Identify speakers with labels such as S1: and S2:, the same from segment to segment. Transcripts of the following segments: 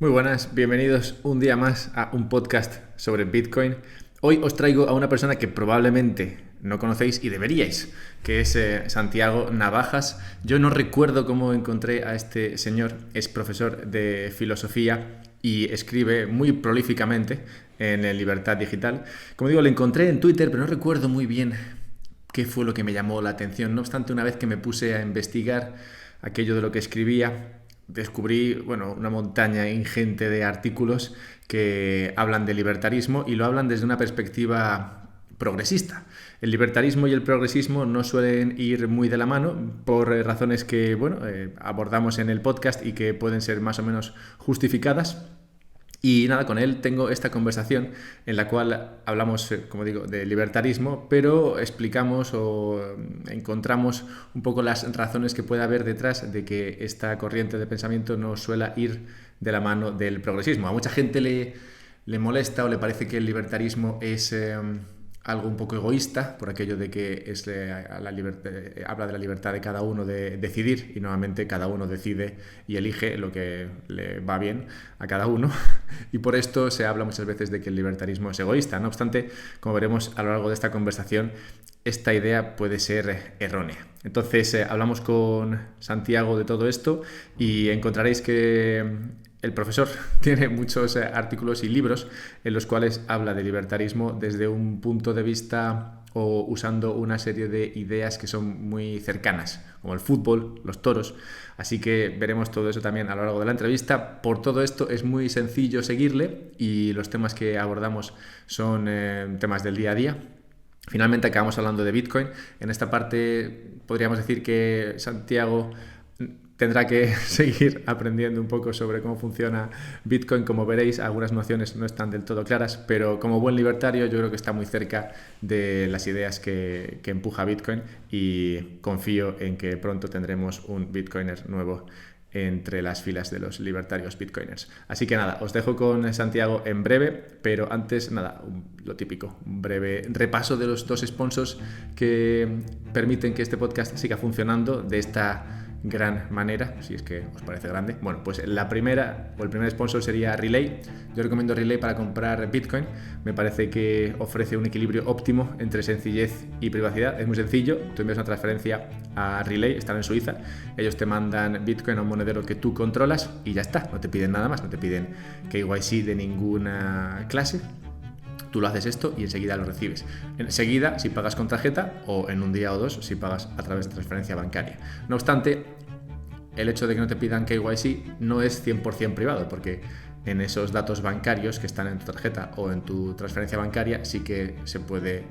S1: Muy buenas, bienvenidos un día más a un podcast sobre Bitcoin. Hoy os traigo a una persona que probablemente no conocéis y deberíais, que es Santiago Navajas. Yo no recuerdo cómo encontré a este señor, es profesor de filosofía y escribe muy prolíficamente en el Libertad Digital. Como digo, le encontré en Twitter, pero no recuerdo muy bien qué fue lo que me llamó la atención. No obstante, una vez que me puse a investigar aquello de lo que escribía, descubrí, bueno, una montaña ingente de artículos que hablan de libertarismo y lo hablan desde una perspectiva progresista. El libertarismo y el progresismo no suelen ir muy de la mano por razones que, bueno, abordamos en el podcast y que pueden ser más o menos justificadas. Y nada, con él tengo esta conversación en la cual hablamos, como digo, de libertarismo, pero explicamos o encontramos un poco las razones que puede haber detrás de que esta corriente de pensamiento no suele ir de la mano del progresismo. A mucha gente le molesta o le parece que el libertarismo es algo un poco egoísta, por aquello de que es habla de la libertad de cada uno de decidir y normalmente cada uno decide y elige lo que le va bien a cada uno y por esto se habla muchas veces de que el libertarismo es egoísta. No obstante, como veremos a lo largo de esta conversación, esta idea puede ser errónea. Entonces hablamos con Santiago de todo esto y encontraréis que el profesor tiene muchos artículos y libros en los cuales habla de libertarismo desde un punto de vista o usando una serie de ideas que son muy cercanas, como el fútbol, los toros. Así que veremos todo eso también a lo largo de la entrevista. Por todo esto es muy sencillo seguirle y los temas que abordamos son temas del día a día. Finalmente acabamos hablando de Bitcoin. En esta parte podríamos decir que Santiago tendrá que seguir aprendiendo un poco sobre cómo funciona Bitcoin. Como veréis, algunas nociones no están del todo claras, pero como buen libertario yo creo que está muy cerca de las ideas que empuja Bitcoin y confío en que pronto tendremos un Bitcoiner nuevo entre las filas de los libertarios bitcoiners. Así que nada, os dejo con Santiago en breve, pero antes nada, lo típico, un breve repaso de los dos sponsors que permiten que este podcast siga funcionando de esta gran manera, si es que os parece grande. Bueno, pues la primera o el primer sponsor sería Relay. Yo recomiendo Relay para comprar Bitcoin. Me parece que ofrece un equilibrio óptimo entre sencillez y privacidad. Es muy sencillo, tú envías una transferencia a Relay, están en Suiza, ellos te mandan Bitcoin a un monedero que tú controlas y ya está, no te piden nada más, no te piden KYC de ninguna clase. Tú lo haces esto y enseguida lo recibes. Enseguida si pagas con tarjeta o en un día o dos si pagas a través de transferencia bancaria. No obstante, el hecho de que no te pidan KYC no es 100% privado, porque en esos datos bancarios que están en tu tarjeta o en tu transferencia bancaria sí que se puede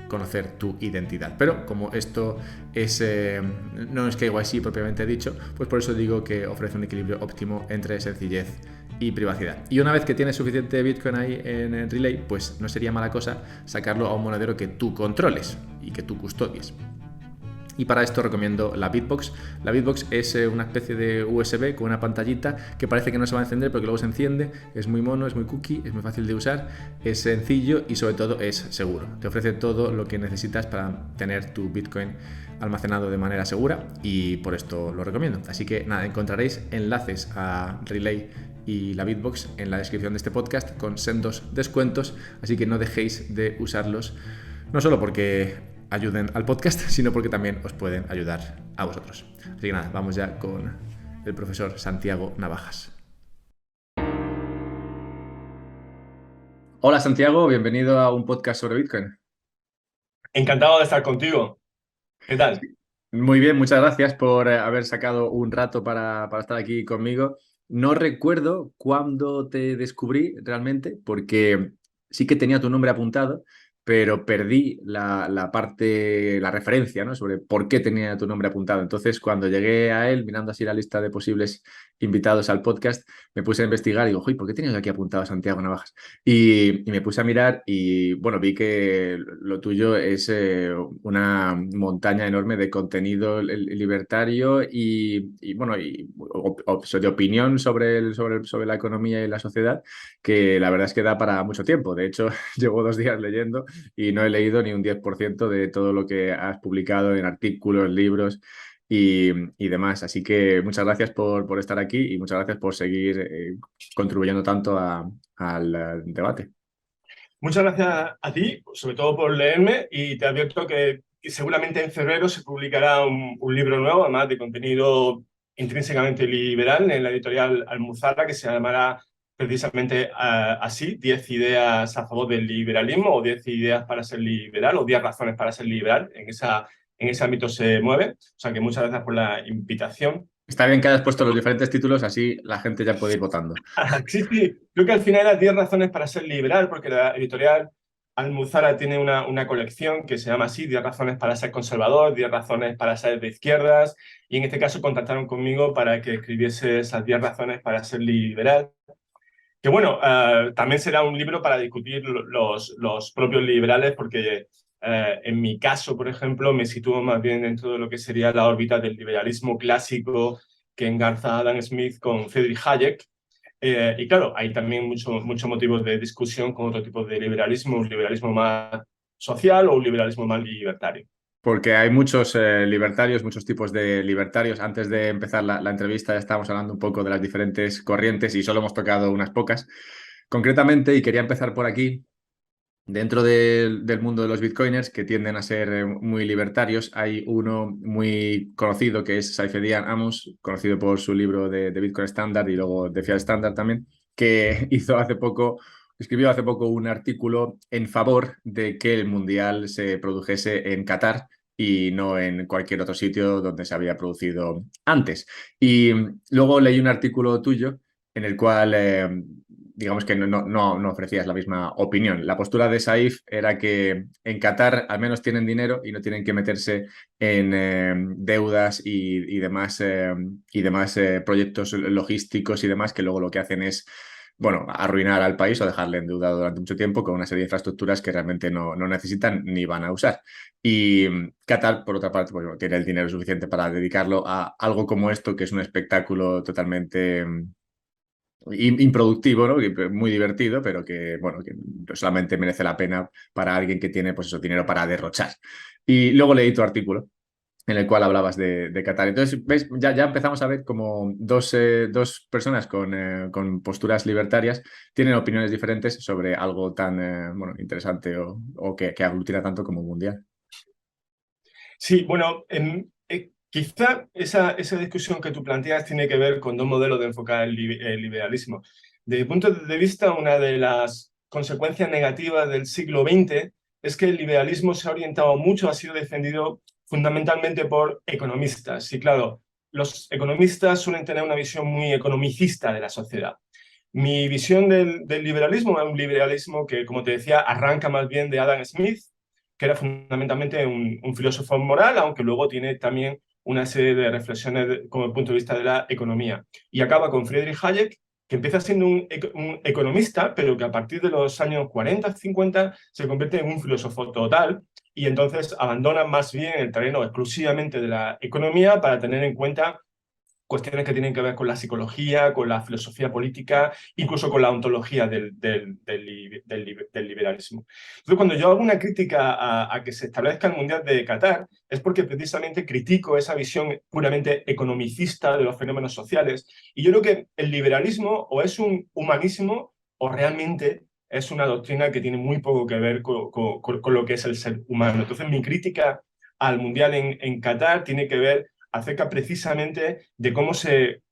S1: conocer tu identidad. Pero como esto no es KYC propiamente dicho, pues por eso digo que ofrece un equilibrio óptimo entre sencillez y privacidad. Y una vez que tienes suficiente Bitcoin ahí en el Relay, pues no sería mala cosa sacarlo a un monedero que tú controles y que tú custodies. Y para esto recomiendo la Bitbox. La Bitbox es una especie de USB con una pantallita que parece que no se va a encender pero que luego se enciende. Es muy mono, es muy cookie, es muy fácil de usar, es sencillo y sobre todo es seguro. Te ofrece todo lo que necesitas para tener tu Bitcoin almacenado de manera segura y por esto lo recomiendo. Así que nada, encontraréis enlaces a Relay y la Bitbox en la descripción de este podcast con sendos descuentos, así que no dejéis de usarlos, no solo porque ayuden al podcast, sino porque también os pueden ayudar a vosotros. Así que nada, vamos ya con el profesor Santiago Navajas. Hola Santiago, bienvenido a un podcast sobre Bitcoin.
S2: Encantado de estar contigo. ¿Qué tal?
S1: Muy bien, muchas gracias por haber sacado un rato para estar aquí conmigo. No recuerdo cuándo te descubrí realmente, porque sí que tenía tu nombre apuntado, pero perdí la parte, la referencia, ¿no? Sobre por qué tenía tu nombre apuntado. Entonces, cuando llegué a él, mirando así la lista de posibles invitados al podcast, me puse a investigar y digo, "Joder, ¿por qué tenías aquí apuntado a Santiago Navajas?" Y me puse a mirar y, bueno, vi que lo tuyo es una montaña enorme de contenido libertario bueno, de opinión sobre la economía y la sociedad, que la verdad es que da para mucho tiempo. De hecho, llevo 2 días leyendo y no he leído ni un 10% de todo lo que has publicado en artículos, libros y demás. Así que muchas gracias por estar aquí y muchas gracias por seguir contribuyendo tanto al debate.
S2: Muchas gracias a ti, sobre todo por leerme, y te advierto que seguramente en febrero se publicará un libro nuevo, además de contenido intrínsecamente liberal, en la editorial Almuzara, que se llamará precisamente así, 10 ideas a favor del liberalismo, o 10 ideas para ser liberal, o 10 razones para ser liberal. En ese ámbito se mueve. O sea que muchas gracias por la invitación.
S1: Está bien que hayas puesto los diferentes títulos, así la gente ya puede ir votando.
S2: Sí, sí. Creo que al final las 10 razones para ser liberal, porque la editorial Almuzara tiene una colección que se llama así, 10 razones para ser conservador, 10 razones para ser de izquierdas, y en este caso contactaron conmigo para que escribiese esas 10 razones para ser liberal. Que bueno, también será un libro para discutir los propios liberales, porque en mi caso, por ejemplo, me sitúo más bien dentro de lo que sería la órbita del liberalismo clásico que engarza Adam Smith con Friedrich Hayek. Y claro, hay también muchos motivos de discusión con otro tipo de liberalismo, un liberalismo más social o un liberalismo más libertario.
S1: Porque hay muchos libertarios, muchos tipos de libertarios. Antes de empezar la entrevista ya estábamos hablando un poco de las diferentes corrientes y solo hemos tocado unas pocas. Concretamente, y quería empezar por aquí, dentro del mundo de los bitcoiners que tienden a ser muy libertarios, hay uno muy conocido que es Saifedean Amos, conocido por su libro de Bitcoin Standard y luego de Fiat Standard también, que escribió hace poco un artículo en favor de que el Mundial se produjese en Qatar y no en cualquier otro sitio donde se había producido antes. Y luego leí un artículo tuyo en el cual digamos que no ofrecías la misma opinión. La postura de Saif era que en Qatar al menos tienen dinero y no tienen que meterse en deudas y demás, proyectos logísticos y demás que luego lo que hacen es, bueno, arruinar al país o dejarle endeudado durante mucho tiempo con una serie de infraestructuras que realmente no necesitan ni van a usar. Y Qatar, por otra parte, pues, bueno, tiene el dinero suficiente para dedicarlo a algo como esto, que es un espectáculo totalmente improductivo, ¿no? Muy divertido, pero que, bueno, que solamente merece la pena para alguien que tiene, pues eso, dinero para derrochar. Y luego leí tu artículo en el cual hablabas de Qatar. Entonces, ¿ves? Ya empezamos a ver como dos personas con posturas libertarias tienen opiniones diferentes sobre algo tan bueno, interesante o que aglutina tanto como un mundial.
S2: Sí, bueno, quizá esa discusión que tú planteas tiene que ver con dos modelos de enfocar el liberalismo. Desde mi punto de vista, una de las consecuencias negativas del siglo XX es que el liberalismo se ha orientado mucho, ha sido defendido fundamentalmente por economistas. Y claro, los economistas suelen tener una visión muy economicista de la sociedad. Mi visión del liberalismo es un liberalismo que, como te decía, arranca más bien de Adam Smith, que era fundamentalmente un filósofo moral, aunque luego tiene también una serie de reflexiones como el punto de vista de la economía. Y acaba con Friedrich Hayek, que empieza siendo un economista, pero que a partir de los años 40, 50 se convierte en un filósofo total y entonces abandona más bien el terreno exclusivamente de la economía para tener en cuenta cuestiones que tienen que ver con la psicología, con la filosofía política, incluso con la ontología del liberalismo. Entonces, cuando yo hago una crítica a que se establezca el Mundial de Qatar, es porque precisamente critico esa visión puramente economicista de los fenómenos sociales. Y yo creo que el liberalismo o es un humanismo o realmente es una doctrina que tiene muy poco que ver con lo que es el ser humano. Entonces, mi crítica al Mundial en Qatar tiene que ver acerca precisamente de cómo se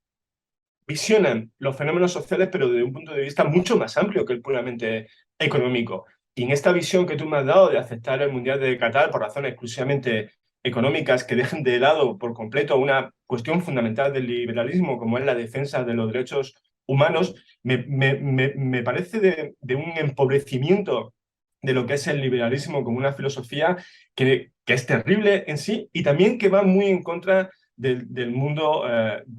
S2: visionan los fenómenos sociales, pero desde un punto de vista mucho más amplio que el puramente económico. Y en esta visión que tú me has dado de aceptar el Mundial de Qatar por razones exclusivamente económicas que dejen de lado por completo una cuestión fundamental del liberalismo, como es la defensa de los derechos humanos, me parece de un empobrecimiento de lo que es el liberalismo como una filosofía que es terrible en sí y también que va muy en contra del mundo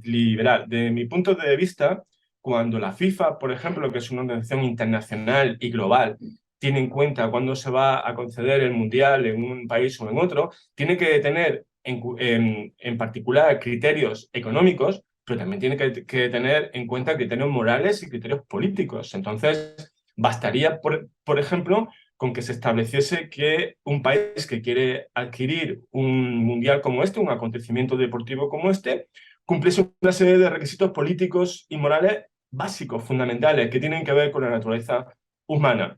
S2: liberal. De mi punto de vista, cuando la FIFA, por ejemplo, que es una organización internacional y global, tiene en cuenta cuándo se va a conceder el mundial en un país o en otro, tiene que tener en particular criterios económicos, pero también tiene que tener en cuenta criterios morales y criterios políticos. Entonces, bastaría, por ejemplo, con que se estableciese que un país que quiere adquirir un mundial como este, un acontecimiento deportivo como este, cumpliese una serie de requisitos políticos y morales básicos, fundamentales, que tienen que ver con la naturaleza humana.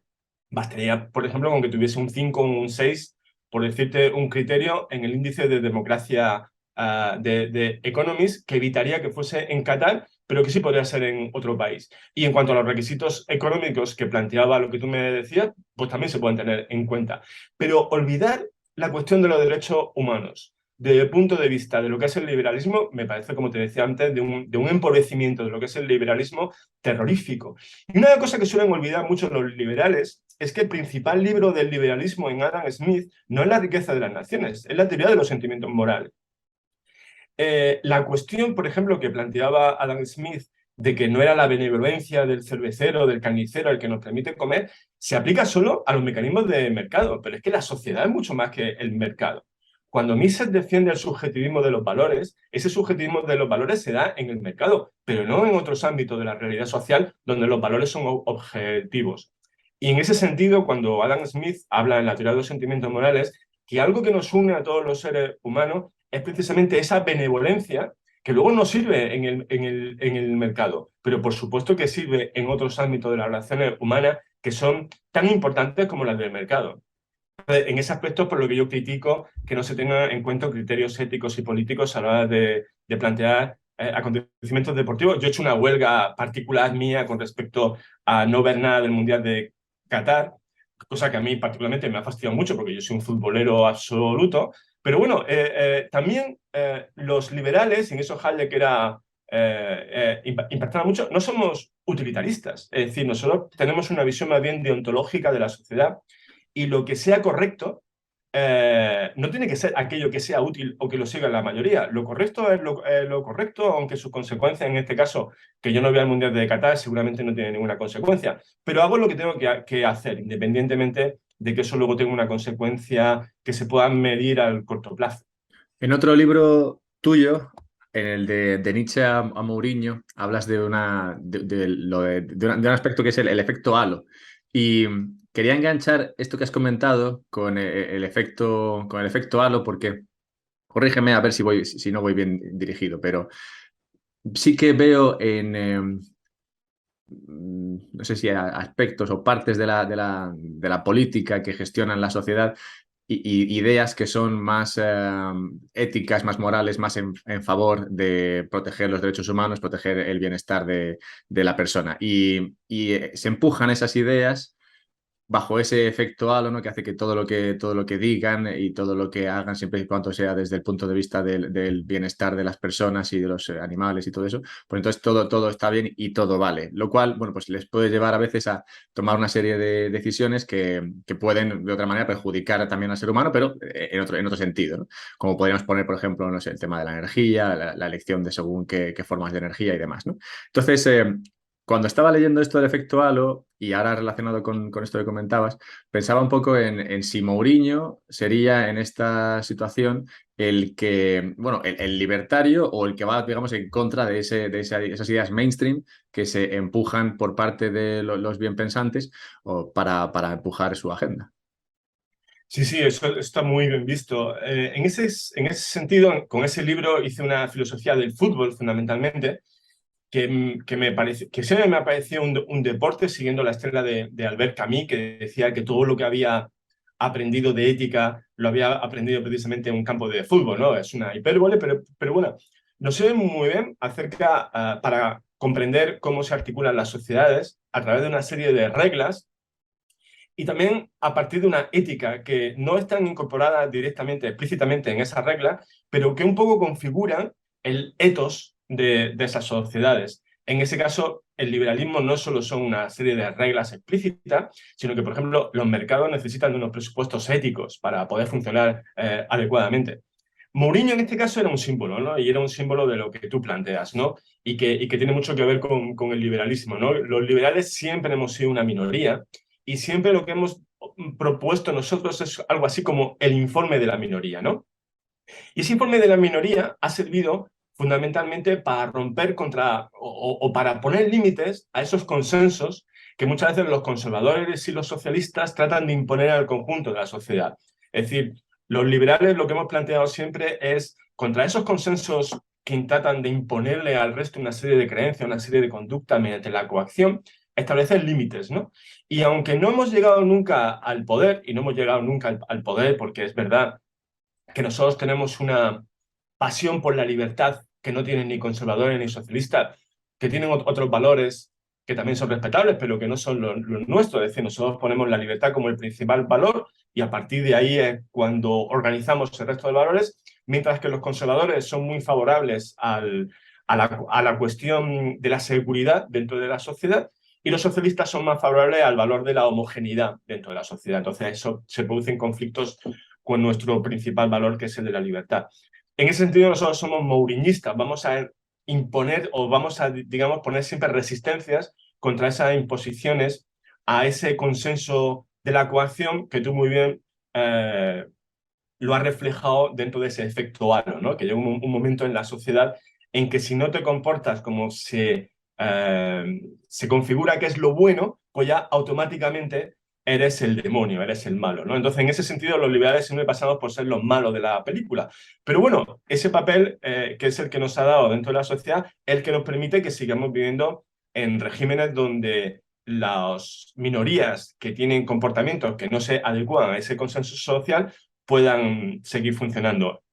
S2: Bastaría, por ejemplo, con que tuviese un 5 o un 6, por decirte un criterio, en el índice de democracia de Economist, que evitaría que fuese en Qatar, pero que sí podría ser en otro país. Y en cuanto a los requisitos económicos que planteaba lo que tú me decías, pues también se pueden tener en cuenta. Pero olvidar la cuestión de los derechos humanos desde el punto de vista de lo que es el liberalismo, me parece, como te decía antes, de un empobrecimiento de lo que es el liberalismo terrorífico. Y una cosa que suelen olvidar mucho los liberales es que el principal libro del liberalismo en Adam Smith no es La riqueza de las naciones, es la teoría de los sentimientos morales. La cuestión, por ejemplo, que planteaba Adam Smith de que no era la benevolencia del cervecero, del carnicero, el que nos permite comer, se aplica solo a los mecanismos de mercado, pero es que la sociedad es mucho más que el mercado. Cuando Mises defiende el subjetivismo de los valores, ese subjetivismo de los valores se da en el mercado, pero no en otros ámbitos de la realidad social donde los valores son objetivos. Y en ese sentido, cuando Adam Smith habla en la teoría de los sentimientos morales, que algo que nos une a todos los seres humanos es precisamente esa benevolencia que luego no sirve en el mercado, pero por supuesto que sirve en otros ámbitos de las relaciones humanas que son tan importantes como las del mercado. En ese aspecto, por lo que yo critico que no se tengan en cuenta criterios éticos y políticos a la hora de plantear acontecimientos deportivos. Yo he hecho una huelga particular mía con respecto a no ver nada del Mundial de Qatar, cosa que a mí particularmente me ha fastidiado mucho porque yo soy un futbolero absoluto. Pero bueno, también los liberales, y en eso Hayek era impactaba mucho, no somos utilitaristas. Es decir, nosotros tenemos una visión más bien deontológica de la sociedad y lo que sea correcto no tiene que ser aquello que sea útil o que lo siga la mayoría. Lo correcto es lo correcto, aunque sus consecuencias, en este caso, que yo no vea el Mundial de Qatar, seguramente no tiene ninguna consecuencia. Pero hago lo que tengo que hacer, independientemente de que eso luego tenga una consecuencia que se pueda medir al corto plazo.
S1: En otro libro tuyo, en el de Nietzsche a Mourinho, hablas de un aspecto que es el efecto halo. Y quería enganchar esto que has comentado con con el efecto halo, porque, corrígeme a ver si no voy bien dirigido, pero sí que veo no sé si aspectos o partes de la política que gestionan la sociedad ideas que son más éticas, más morales, más en favor de proteger los derechos humanos, proteger el bienestar de la persona. Y se empujan esas ideas bajo ese efecto halo, ¿no? Que hace que todo lo que digan y todo lo que hagan, siempre y cuando sea desde el punto de vista del bienestar de las personas y de los animales y todo eso, pues entonces todo está bien y todo vale. Lo cual, bueno, pues les puede llevar a veces a tomar una serie de decisiones que pueden de otra manera perjudicar también al ser humano, pero en otro sentido, ¿no? Como podríamos poner, por ejemplo, no sé, el tema de la energía, la elección de según qué formas de energía y demás, ¿no? Entonces, cuando estaba leyendo esto del efecto halo, y ahora relacionado con esto que comentabas, pensaba un poco en si Mourinho sería en esta situación el que, bueno, el libertario o el que va, digamos, en contra de esas ideas mainstream que se empujan por parte de los bien pensantes o para empujar su agenda.
S2: Sí, sí, eso está muy bien visto. En ese sentido, con ese libro hice una filosofía del fútbol, fundamentalmente, que siempre me ha parecido un deporte siguiendo la estela de Albert Camus, que decía que todo lo que había aprendido de ética lo había aprendido precisamente en un campo de fútbol, ¿no? Es una hipérbole, pero bueno, nos sirve muy bien para comprender cómo se articulan las sociedades a través de una serie de reglas y también a partir de una ética que no están incorporadas directamente, explícitamente en esas reglas, pero que un poco configuran el ethos de esas sociedades. En ese caso, el liberalismo no solo son una serie de reglas explícitas, sino que, por ejemplo, los mercados necesitan de unos presupuestos éticos para poder funcionar adecuadamente. Mourinho en este caso era un símbolo, ¿no? Y era un símbolo de lo que tú planteas, ¿no? Y que tiene mucho que ver con el liberalismo, ¿no? Los liberales siempre hemos sido una minoría y siempre lo que hemos propuesto nosotros es algo así como el informe de la minoría, ¿no? Y ese informe de la minoría ha servido fundamentalmente para romper contra o para poner límites a esos consensos que muchas veces los conservadores y los socialistas tratan de imponer al conjunto de la sociedad. Es decir, los liberales lo que hemos planteado siempre es contra esos consensos que tratan de imponerle al resto una serie de creencias, una serie de conductas mediante la coacción, establecer límites, ¿no? Y aunque no hemos llegado nunca al poder, y no hemos llegado nunca al poder porque es verdad que nosotros tenemos una pasión por la libertad que no tienen ni conservadores ni socialistas, que tienen otros valores que también son respetables, pero que no son los nuestros. Es decir, nosotros ponemos la libertad como el principal valor y a partir de ahí es cuando organizamos el resto de valores, mientras que los conservadores son muy favorables a la cuestión de la seguridad dentro de la sociedad y los socialistas son más favorables al valor de la homogeneidad dentro de la sociedad. Entonces, eso se producen conflictos con nuestro principal valor, que es el de la libertad. En ese sentido, nosotros somos mouriñistas, vamos a imponer o vamos a, digamos, poner siempre resistencias contra esas imposiciones a ese consenso de la coacción que tú muy bien lo has reflejado dentro de ese efecto halo, ¿no? Que llega un momento en la sociedad en que si no te comportas como se configura que es lo bueno, pues ya automáticamente eres el demonio, eres el malo, ¿no? Entonces, en ese sentido, los liberales siempre pasamos por ser los malos de la película. Pero bueno, ese papel, que es el que nos ha dado dentro de la sociedad, es el que nos permite que sigamos viviendo en regímenes donde las minorías que tienen comportamientos que no se adecuan a ese consenso social puedan seguir funcionando.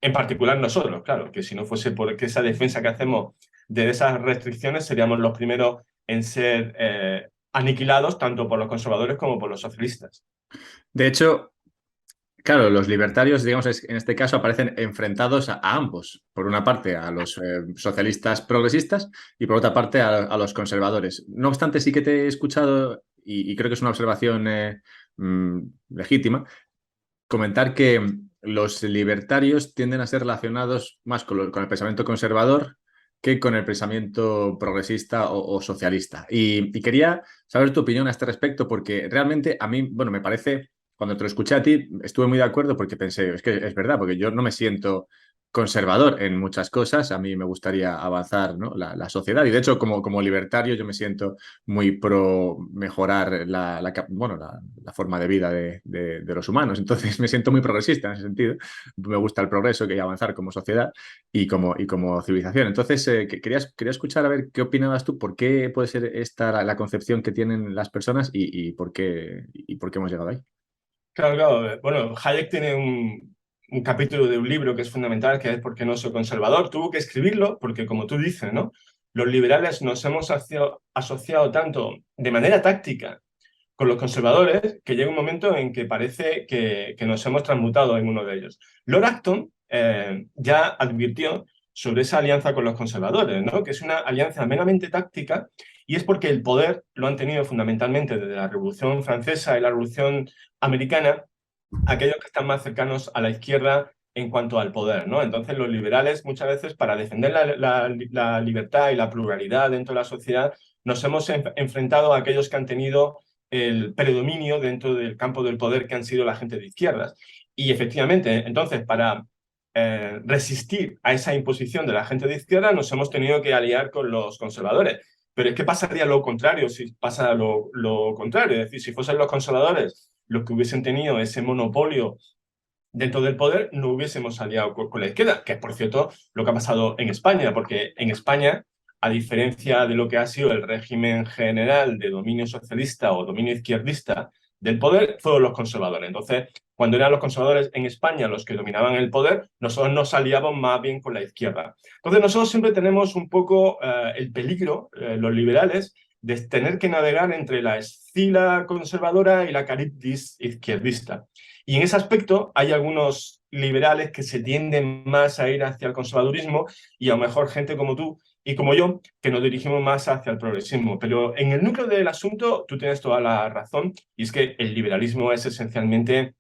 S2: En particular nosotros, claro, que si no fuese por esa defensa que hacemos de esas restricciones, seríamos los primeros en ser aniquilados tanto por los conservadores como por los socialistas.
S1: De hecho, claro, los libertarios, digamos, en este caso aparecen enfrentados a ambos. Por una parte, a los socialistas progresistas y por otra parte, a los conservadores. No obstante, sí que te he escuchado, y creo que es una observación legítima, comentar que los libertarios tienden a ser relacionados más con el pensamiento conservador que con el pensamiento progresista o socialista. Y quería saber tu opinión a este respecto, porque realmente a mí, bueno, me parece, cuando te lo escuché a ti, estuve muy de acuerdo porque pensé, es que es verdad, porque yo no me siento conservador en muchas cosas, a mí me gustaría avanzar, ¿no? la sociedad y de hecho como libertario yo me siento muy pro mejorar la forma de vida de los humanos, entonces me siento muy progresista en ese sentido, me gusta el progreso y avanzar como sociedad y como civilización. Entonces quería escuchar a ver qué opinabas tú, por qué puede ser esta la concepción que tienen las personas y por qué hemos llegado ahí.
S2: Claro, claro. Bueno, Hayek tiene un capítulo de un libro que es fundamental, que es ¿Por qué no soy conservador? Tuvo que escribirlo porque, como tú dices, ¿no? Los liberales nos hemos asociado tanto de manera táctica con los conservadores que llega un momento en que parece que nos hemos transmutado en uno de ellos. Lord Acton ya advirtió sobre esa alianza con los conservadores, ¿no? Que es una alianza meramente táctica y es porque el poder lo han tenido fundamentalmente desde la Revolución Francesa y la Revolución Americana aquellos que están más cercanos a la izquierda en cuanto al poder, ¿no? Entonces los liberales muchas veces para defender la libertad y la pluralidad dentro de la sociedad nos hemos enfrentado a aquellos que han tenido el predominio dentro del campo del poder que han sido la gente de izquierdas. Y efectivamente, entonces para resistir a esa imposición de la gente de izquierda nos hemos tenido que aliar con los conservadores. Pero es que pasaría lo contrario si pasa lo contrario. Es decir, si fuesen los conservadores los que hubiesen tenido ese monopolio dentro del poder, no hubiésemos aliado con la izquierda, que es, por cierto, lo que ha pasado en España, porque en España, a diferencia de lo que ha sido el régimen general de dominio socialista o dominio izquierdista del poder, fueron los conservadores. Entonces, cuando eran los conservadores en España los que dominaban el poder, nosotros nos aliábamos más bien con la izquierda. Entonces, nosotros siempre tenemos un poco el peligro, los liberales, de tener que navegar entre la escila conservadora y la caritis izquierdista. Y en ese aspecto hay algunos liberales que se tienden más a ir hacia el conservadurismo y a lo mejor gente como tú y como yo que nos dirigimos más hacia el progresismo. Pero en el núcleo del asunto tú tienes toda la razón y es que el liberalismo es esencialmente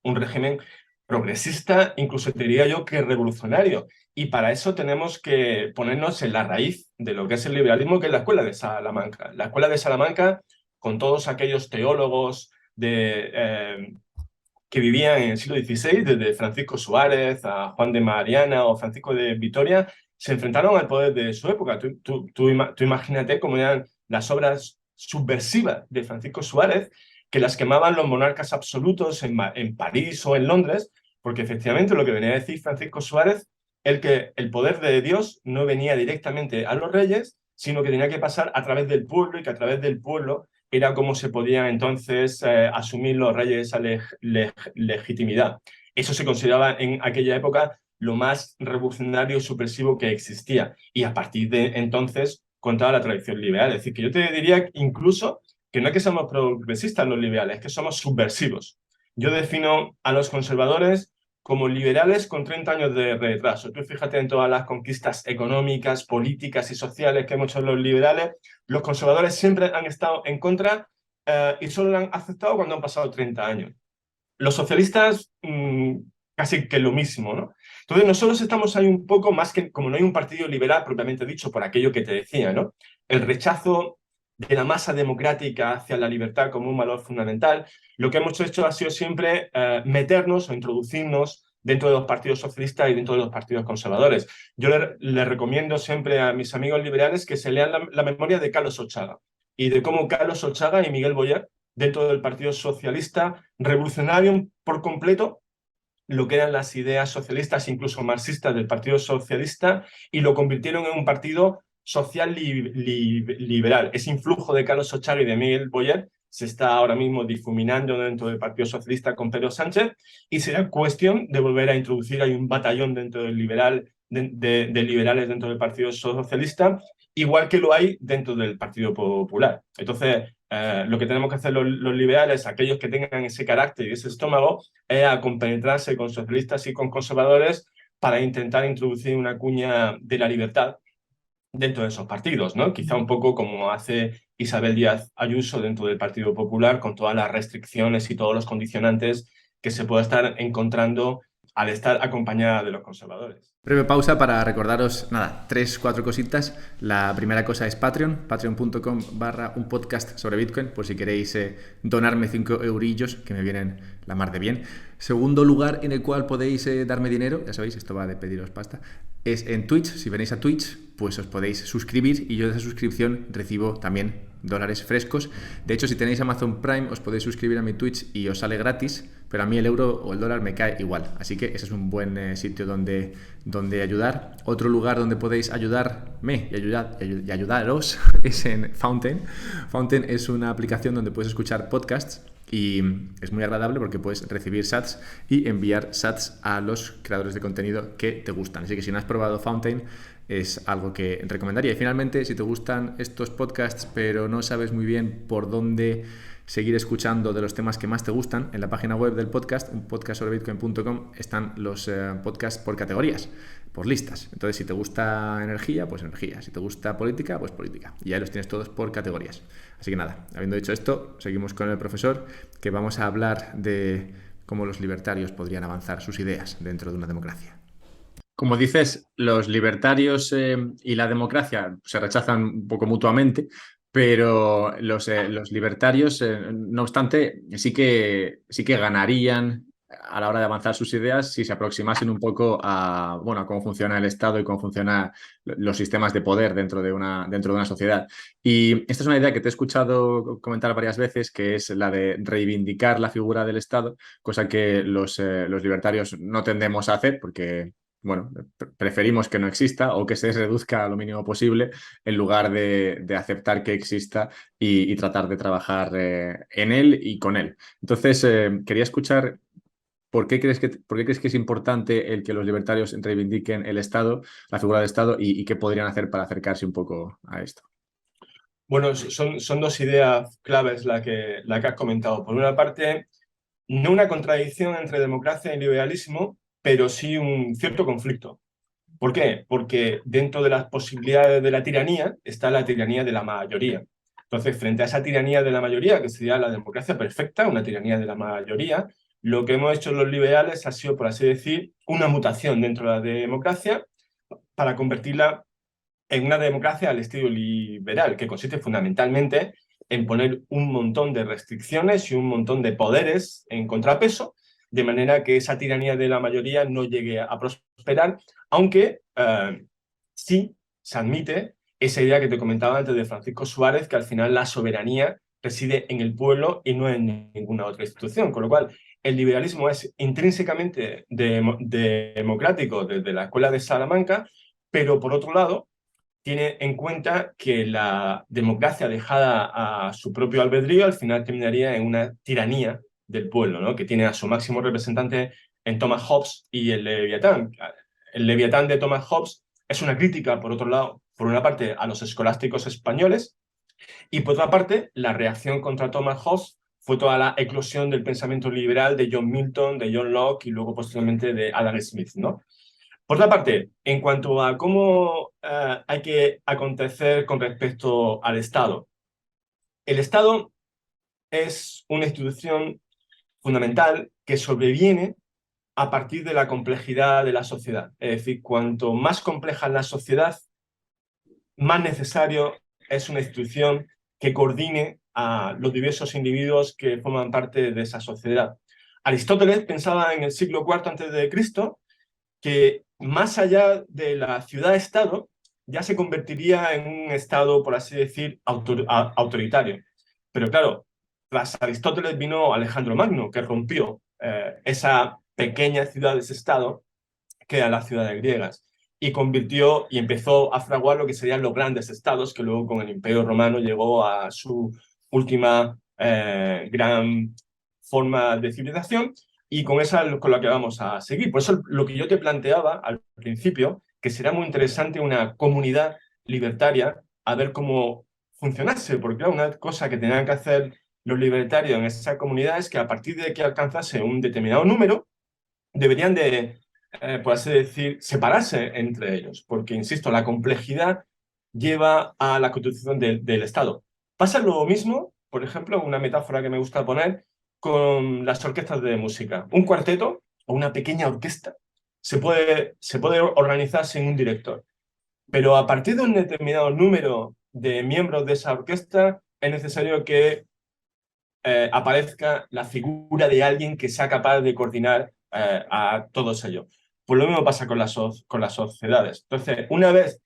S2: un régimen progresista, incluso te diría yo que revolucionario. Y para eso tenemos que ponernos en la raíz de lo que es el liberalismo, que es la Escuela de Salamanca. La Escuela de Salamanca, con todos aquellos teólogos que vivían en el siglo XVI, desde Francisco Suárez a Juan de Mariana o Francisco de Vitoria, se enfrentaron al poder de su época. Tú imagínate cómo eran las obras subversiva de Francisco Suárez, que las quemaban los monarcas absolutos en París o en Londres, porque efectivamente lo que venía a decir Francisco Suárez es que el poder de Dios no venía directamente a los reyes, sino que tenía que pasar a través del pueblo, y que a través del pueblo era como se podían entonces asumir los reyes esa legitimidad. Eso se consideraba en aquella época lo más revolucionario y subversivo que existía. Y a partir de entonces contaba la tradición liberal. Es decir, que yo te diría incluso que no es que somos progresistas los liberales, es que somos subversivos. Yo defino a los conservadores como liberales con 30 años de retraso. Tú fíjate en todas las conquistas económicas, políticas y sociales que hemos hecho los liberales, los conservadores siempre han estado en contra y solo lo han aceptado cuando han pasado 30 años. Los socialistas casi que lo mismo, ¿no? Entonces nosotros estamos ahí un poco más que, como no hay un partido liberal propiamente dicho, por aquello que te decía, ¿no? El rechazo de la masa democrática hacia la libertad como un valor fundamental, lo que hemos hecho ha sido siempre meternos o introducirnos dentro de los partidos socialistas y dentro de los partidos conservadores. Yo le recomiendo siempre a mis amigos liberales que se lean la memoria de Carlos Ochaga y de cómo Carlos Ochaga y Miguel Boyer, dentro del Partido Socialista, revolucionaron por completo lo que eran las ideas socialistas, incluso marxistas del Partido Socialista, y lo convirtieron en un partido social liberal. Ese influjo de Carlos Ochaga y de Miguel Boyer se está ahora mismo difuminando dentro del Partido Socialista con Pedro Sánchez, y será cuestión de volver a introducir, hay un batallón dentro del liberal, de liberales dentro del Partido Socialista, igual que lo hay dentro del Partido Popular. Entonces, lo que tenemos que hacer los liberales, aquellos que tengan ese carácter y ese estómago, es a compenetrarse con socialistas y con conservadores para intentar introducir una cuña de la libertad dentro de esos partidos, ¿no? Quizá un poco como hace Isabel Díaz Ayuso dentro del Partido Popular, con todas las restricciones y todos los condicionantes que se puede estar encontrando al estar acompañada de los conservadores.
S1: Breve pausa para recordaros, nada, 3-4 cositas. La primera cosa es Patreon, patreon.com/un podcast sobre Bitcoin, por si queréis donarme 5 eurillos, que me vienen la mar de bien. Segundo lugar en el cual podéis darme dinero, ya sabéis, esto va de pediros pasta, es en Twitch. Si venís a Twitch, pues os podéis suscribir y yo de esa suscripción recibo también dólares frescos. De hecho, si tenéis Amazon Prime, os podéis suscribir a mi Twitch y os sale gratis, pero a mí el euro o el dólar me cae igual. Así que ese es un buen sitio donde ayudar. Otro lugar donde podéis ayudarme y ayudaros es en Fountain. Fountain es una aplicación donde puedes escuchar podcasts y es muy agradable porque puedes recibir sats y enviar sats a los creadores de contenido que te gustan. Así que si no has probado Fountain, es algo que recomendaría. Y finalmente, si te gustan estos podcasts pero no sabes muy bien por dónde seguir escuchando de los temas que más te gustan, en la página web del podcast, un podcast sobre bitcoin.com, están los podcasts por categorías, por listas. Entonces, si te gusta energía, pues energía. Si te gusta política, pues política. Y ahí los tienes todos por categorías. Así que nada, habiendo dicho esto, seguimos con el profesor, que vamos a hablar de cómo los libertarios podrían avanzar sus ideas dentro de una democracia. Como dices, los libertarios y la democracia se rechazan un poco mutuamente, pero los libertarios, no obstante, sí que ganarían a la hora de avanzar sus ideas si se aproximasen un poco a cómo funciona el Estado y cómo funcionan los sistemas de poder dentro de una sociedad. Y esta es una idea que te he escuchado comentar varias veces, que es la de reivindicar la figura del Estado, cosa que los libertarios no tendemos a hacer porque preferimos que no exista o que se reduzca a lo mínimo posible en lugar de aceptar que exista y tratar de trabajar en él y con él. Entonces, quería escuchar por qué crees que es importante el que los libertarios reivindiquen el Estado, la figura del Estado y qué podrían hacer para acercarse un poco a esto.
S2: Bueno, son dos ideas claves la que has comentado. Por una parte, no una contradicción entre democracia y liberalismo, pero sí un cierto conflicto. ¿Por qué? Porque dentro de las posibilidades de la tiranía está la tiranía de la mayoría. Entonces, frente a esa tiranía de la mayoría, que sería la democracia perfecta, una tiranía de la mayoría, lo que hemos hecho los liberales ha sido, por así decir, una mutación dentro de la democracia para convertirla en una democracia al estilo liberal, que consiste fundamentalmente en poner un montón de restricciones y un montón de poderes en contrapeso, de manera que esa tiranía de la mayoría no llegue a prosperar, aunque sí se admite esa idea que te comentaba antes de Francisco Suárez, que al final la soberanía reside en el pueblo y no en ninguna otra institución, con lo cual el liberalismo es intrínsecamente democrático desde la Escuela de Salamanca, pero por otro lado tiene en cuenta que la democracia dejada a su propio albedrío al final terminaría en una tiranía del pueblo, ¿no? Que tiene a su máximo representante en Thomas Hobbes y el Leviatán. El Leviatán de Thomas Hobbes es una crítica, por otro lado, por una parte, a los escolásticos españoles y por otra parte, la reacción contra Thomas Hobbes fue toda la eclosión del pensamiento liberal de John Milton, de John Locke y luego posteriormente de Adam Smith, ¿no? Por otra parte, en cuanto a cómo hay que acontecer con respecto al Estado, el Estado es una institución fundamental que sobreviene a partir de la complejidad de la sociedad. Es decir, cuanto más compleja es la sociedad, más necesario es una institución que coordine a los diversos individuos que forman parte de esa sociedad. Aristóteles pensaba en el siglo IV antes de Cristo que más allá de la ciudad-estado ya se convertiría en un estado, por así decir, autoritario. Pero claro, tras Aristóteles vino Alejandro Magno, que rompió esa pequeña ciudad, ese estado, que eran las ciudades griegas, y convirtió y empezó a fraguar lo que serían los grandes estados, que luego con el Imperio Romano llegó a su última gran forma de civilización, y con esa con la que vamos a seguir. Por eso lo que yo te planteaba al principio, que será muy interesante una comunidad libertaria, a ver cómo funcionase, porque claro, una cosa que tenían que hacer los libertarios en esa comunidad es que a partir de que alcanzase un determinado número, deberían de, por así decir, separarse entre ellos, porque, insisto, la complejidad lleva a la constitución del Estado. Pasa lo mismo, por ejemplo, una metáfora que me gusta poner, con las orquestas de música. Un cuarteto o una pequeña orquesta se puede organizar sin un director, pero a partir de un determinado número de miembros de esa orquesta es necesario que aparezca la figura de alguien que sea capaz de coordinar a todos ellos. Pues lo mismo pasa con las sociedades. Entonces, una vez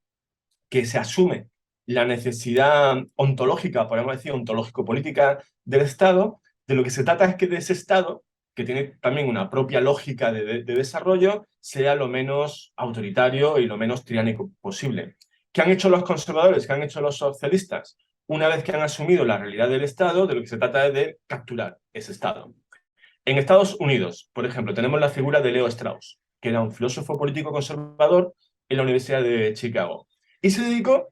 S2: que se asume la necesidad ontológica, podemos decir ontológico-política del Estado, de lo que se trata es que de ese Estado, que tiene también una propia lógica de desarrollo, sea lo menos autoritario y lo menos tiránico posible. ¿Qué han hecho los conservadores? ¿Qué han hecho los socialistas? Una vez que han asumido la realidad del Estado, de lo que se trata es de capturar ese Estado. En Estados Unidos, por ejemplo, tenemos la figura de Leo Strauss, que era un filósofo político conservador en la Universidad de Chicago. Y se dedicó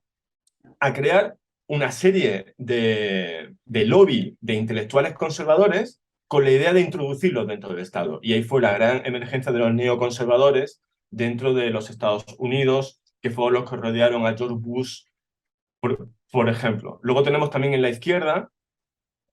S2: a crear una serie de lobby de intelectuales conservadores con la idea de introducirlos dentro del Estado. Y ahí fue la gran emergencia de los neoconservadores dentro de los Estados Unidos, que fueron los que rodearon a George Bush, por ejemplo. Luego tenemos también en la izquierda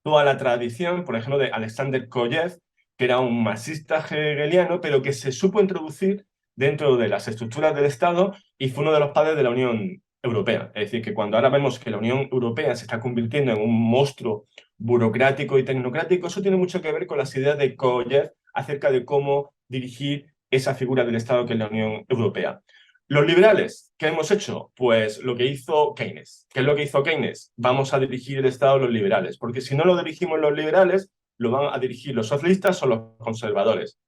S2: toda la tradición, por ejemplo, de Alexander Koyev, que era un marxista hegeliano, pero que se supo introducir dentro de las estructuras del Estado y fue uno de los padres de la Unión Europea. Es decir, que cuando ahora vemos que la Unión Europea se está convirtiendo en un monstruo burocrático y tecnocrático, eso tiene mucho que ver con las ideas de Koyev acerca de cómo dirigir esa figura del Estado que es la Unión Europea. Los liberales, ¿qué hemos hecho? Pues lo que hizo Keynes. ¿Qué es lo que hizo Keynes? Vamos a dirigir el Estado a los liberales, porque si no lo dirigimos los liberales, lo van a dirigir los socialistas o los conservadores.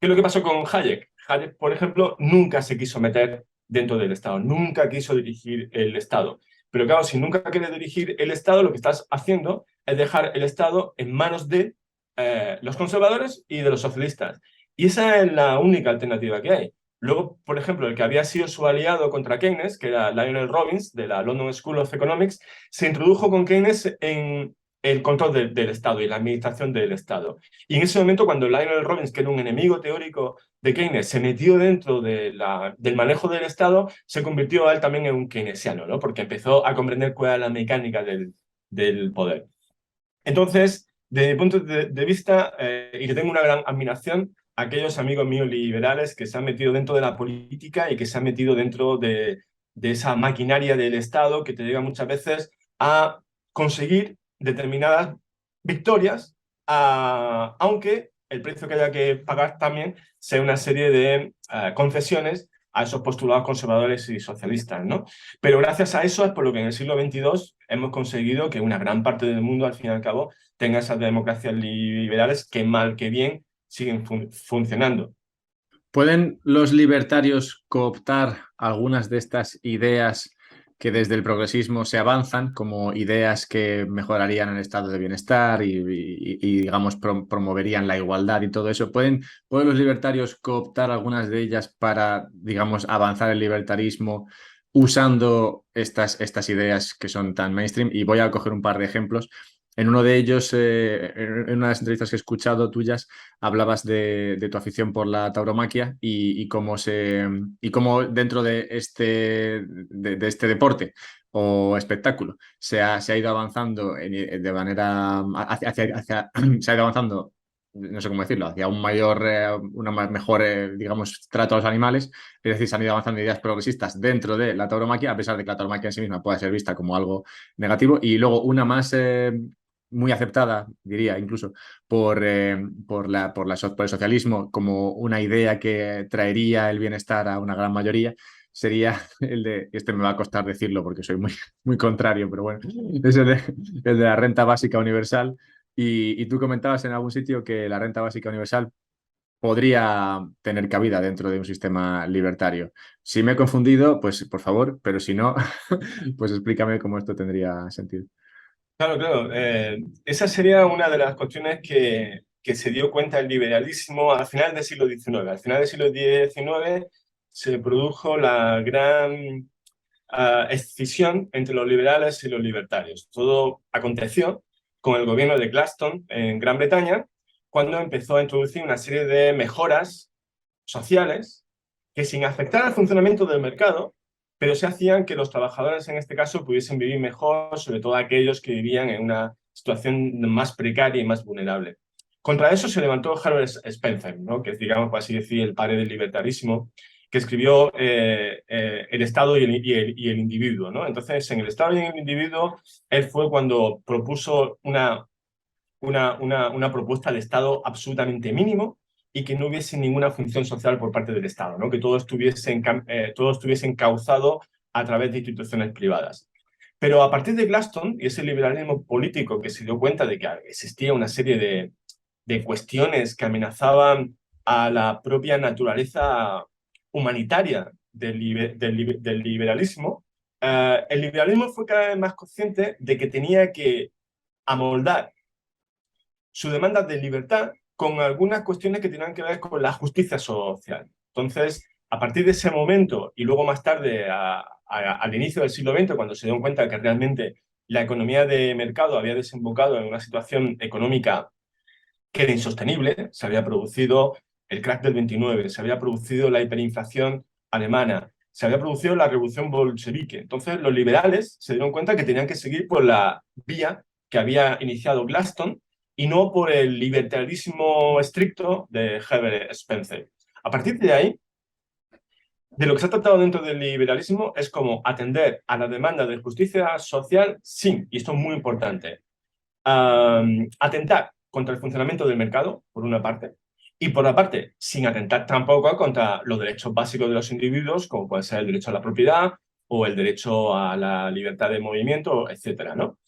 S2: ¿Qué es lo que pasó con Hayek? Hayek, por ejemplo, nunca se quiso meter dentro del Estado, nunca quiso dirigir el Estado. Pero claro, si nunca quieres dirigir el Estado, lo que estás haciendo es dejar el Estado en manos de los conservadores y de los socialistas. Y esa es la única alternativa que hay. Luego, por ejemplo, el que había sido su aliado contra Keynes, que era Lionel Robbins, de la London School of Economics, se introdujo con Keynes en el control del Estado y la administración del Estado. Y en ese momento, cuando Lionel Robbins, que era un enemigo teórico de Keynes, se metió dentro del manejo del Estado, se convirtió a él también en un keynesiano, ¿no? Porque empezó a comprender cuál era la mecánica del poder. Entonces, desde mi punto de vista, y que tengo una gran admiración, aquellos amigos míos liberales que se han metido dentro de la política y que se han metido dentro de esa maquinaria del Estado que te llega muchas veces a conseguir determinadas victorias, aunque el precio que haya que pagar también sea una serie de concesiones a esos postulados conservadores y socialistas, ¿no? Pero gracias a eso es por lo que en el siglo XXII hemos conseguido que una gran parte del mundo, al fin y al cabo, tenga esas democracias liberales que mal que bien siguen funcionando.
S1: ¿Pueden los libertarios cooptar algunas de estas ideas que desde el progresismo se avanzan como ideas que mejorarían el estado de bienestar digamos, promoverían la igualdad y todo eso? ¿Pueden los libertarios cooptar algunas de ellas para, digamos, avanzar el libertarismo usando estas ideas que son tan mainstream? Y voy a coger un par de ejemplos. En uno de ellos, en una de las entrevistas que he escuchado tuyas, hablabas de tu afición por la tauromaquia y cómo dentro de este deporte o espectáculo se ha ido avanzando de manera se ha ido avanzando, no sé cómo decirlo, hacia un mejor, digamos, trato a los animales. Es decir, se han ido avanzando ideas progresistas dentro de la tauromaquia, a pesar de que la tauromaquia en sí misma pueda ser vista como algo negativo. Y luego una más muy aceptada, diría, incluso por el socialismo como una idea que traería el bienestar a una gran mayoría, sería este me va a costar decirlo porque soy muy contrario, pero bueno, es el de la renta básica universal. Y tú comentabas en algún sitio que la renta básica universal podría tener cabida dentro de un sistema libertario. Si me he confundido, pues por favor, pero si no, pues explícame cómo esto tendría sentido.
S2: Claro, claro. Esa sería una de las cuestiones que se dio cuenta el liberalismo al final del siglo XIX. Al final del siglo XIX se produjo la gran escisión entre los liberales y los libertarios. Todo aconteció con el gobierno de Gladstone en Gran Bretaña, cuando empezó a introducir una serie de mejoras sociales que, sin afectar al funcionamiento del mercado, pero se hacían que los trabajadores en este caso pudiesen vivir mejor, sobre todo aquellos que vivían en una situación más precaria y más vulnerable. Contra eso se levantó Harold Spencer, ¿no? Que es, digamos, por así decir, el padre del libertarismo, que escribió El Estado y el individuo, ¿no? Entonces, en El Estado y en el individuo, él fue cuando propuso una propuesta de Estado absolutamente mínimo y que no hubiese ninguna función social por parte del Estado, ¿no? Que todo estuviese encauzado a través de instituciones privadas. Pero a partir de Gladstone y ese liberalismo político que se dio cuenta de que existía una serie de cuestiones que amenazaban a la propia naturaleza humanitaria del liberalismo, el liberalismo fue cada vez más consciente de que tenía que amoldar su demanda de libertad con algunas cuestiones que tenían que ver con la justicia social. Entonces, a partir de ese momento y luego más tarde al inicio del siglo XX, cuando se dieron cuenta que realmente la economía de mercado había desembocado en una situación económica que era insostenible, se había producido el crack del 29, se había producido la hiperinflación alemana, se había producido la revolución bolchevique. Entonces, los liberales se dieron cuenta que tenían que seguir por la vía que había iniciado Gladstone y no por el libertarismo estricto de Herbert Spencer. A partir de ahí, de lo que se ha tratado dentro del liberalismo es como atender a la demanda de justicia social sin, y esto es muy importante, atentar contra el funcionamiento del mercado, por una parte, y por otra parte, sin atentar tampoco contra los derechos básicos de los individuos, como puede ser el derecho a la propiedad o el derecho a la libertad de movimiento, etcétera, ¿no?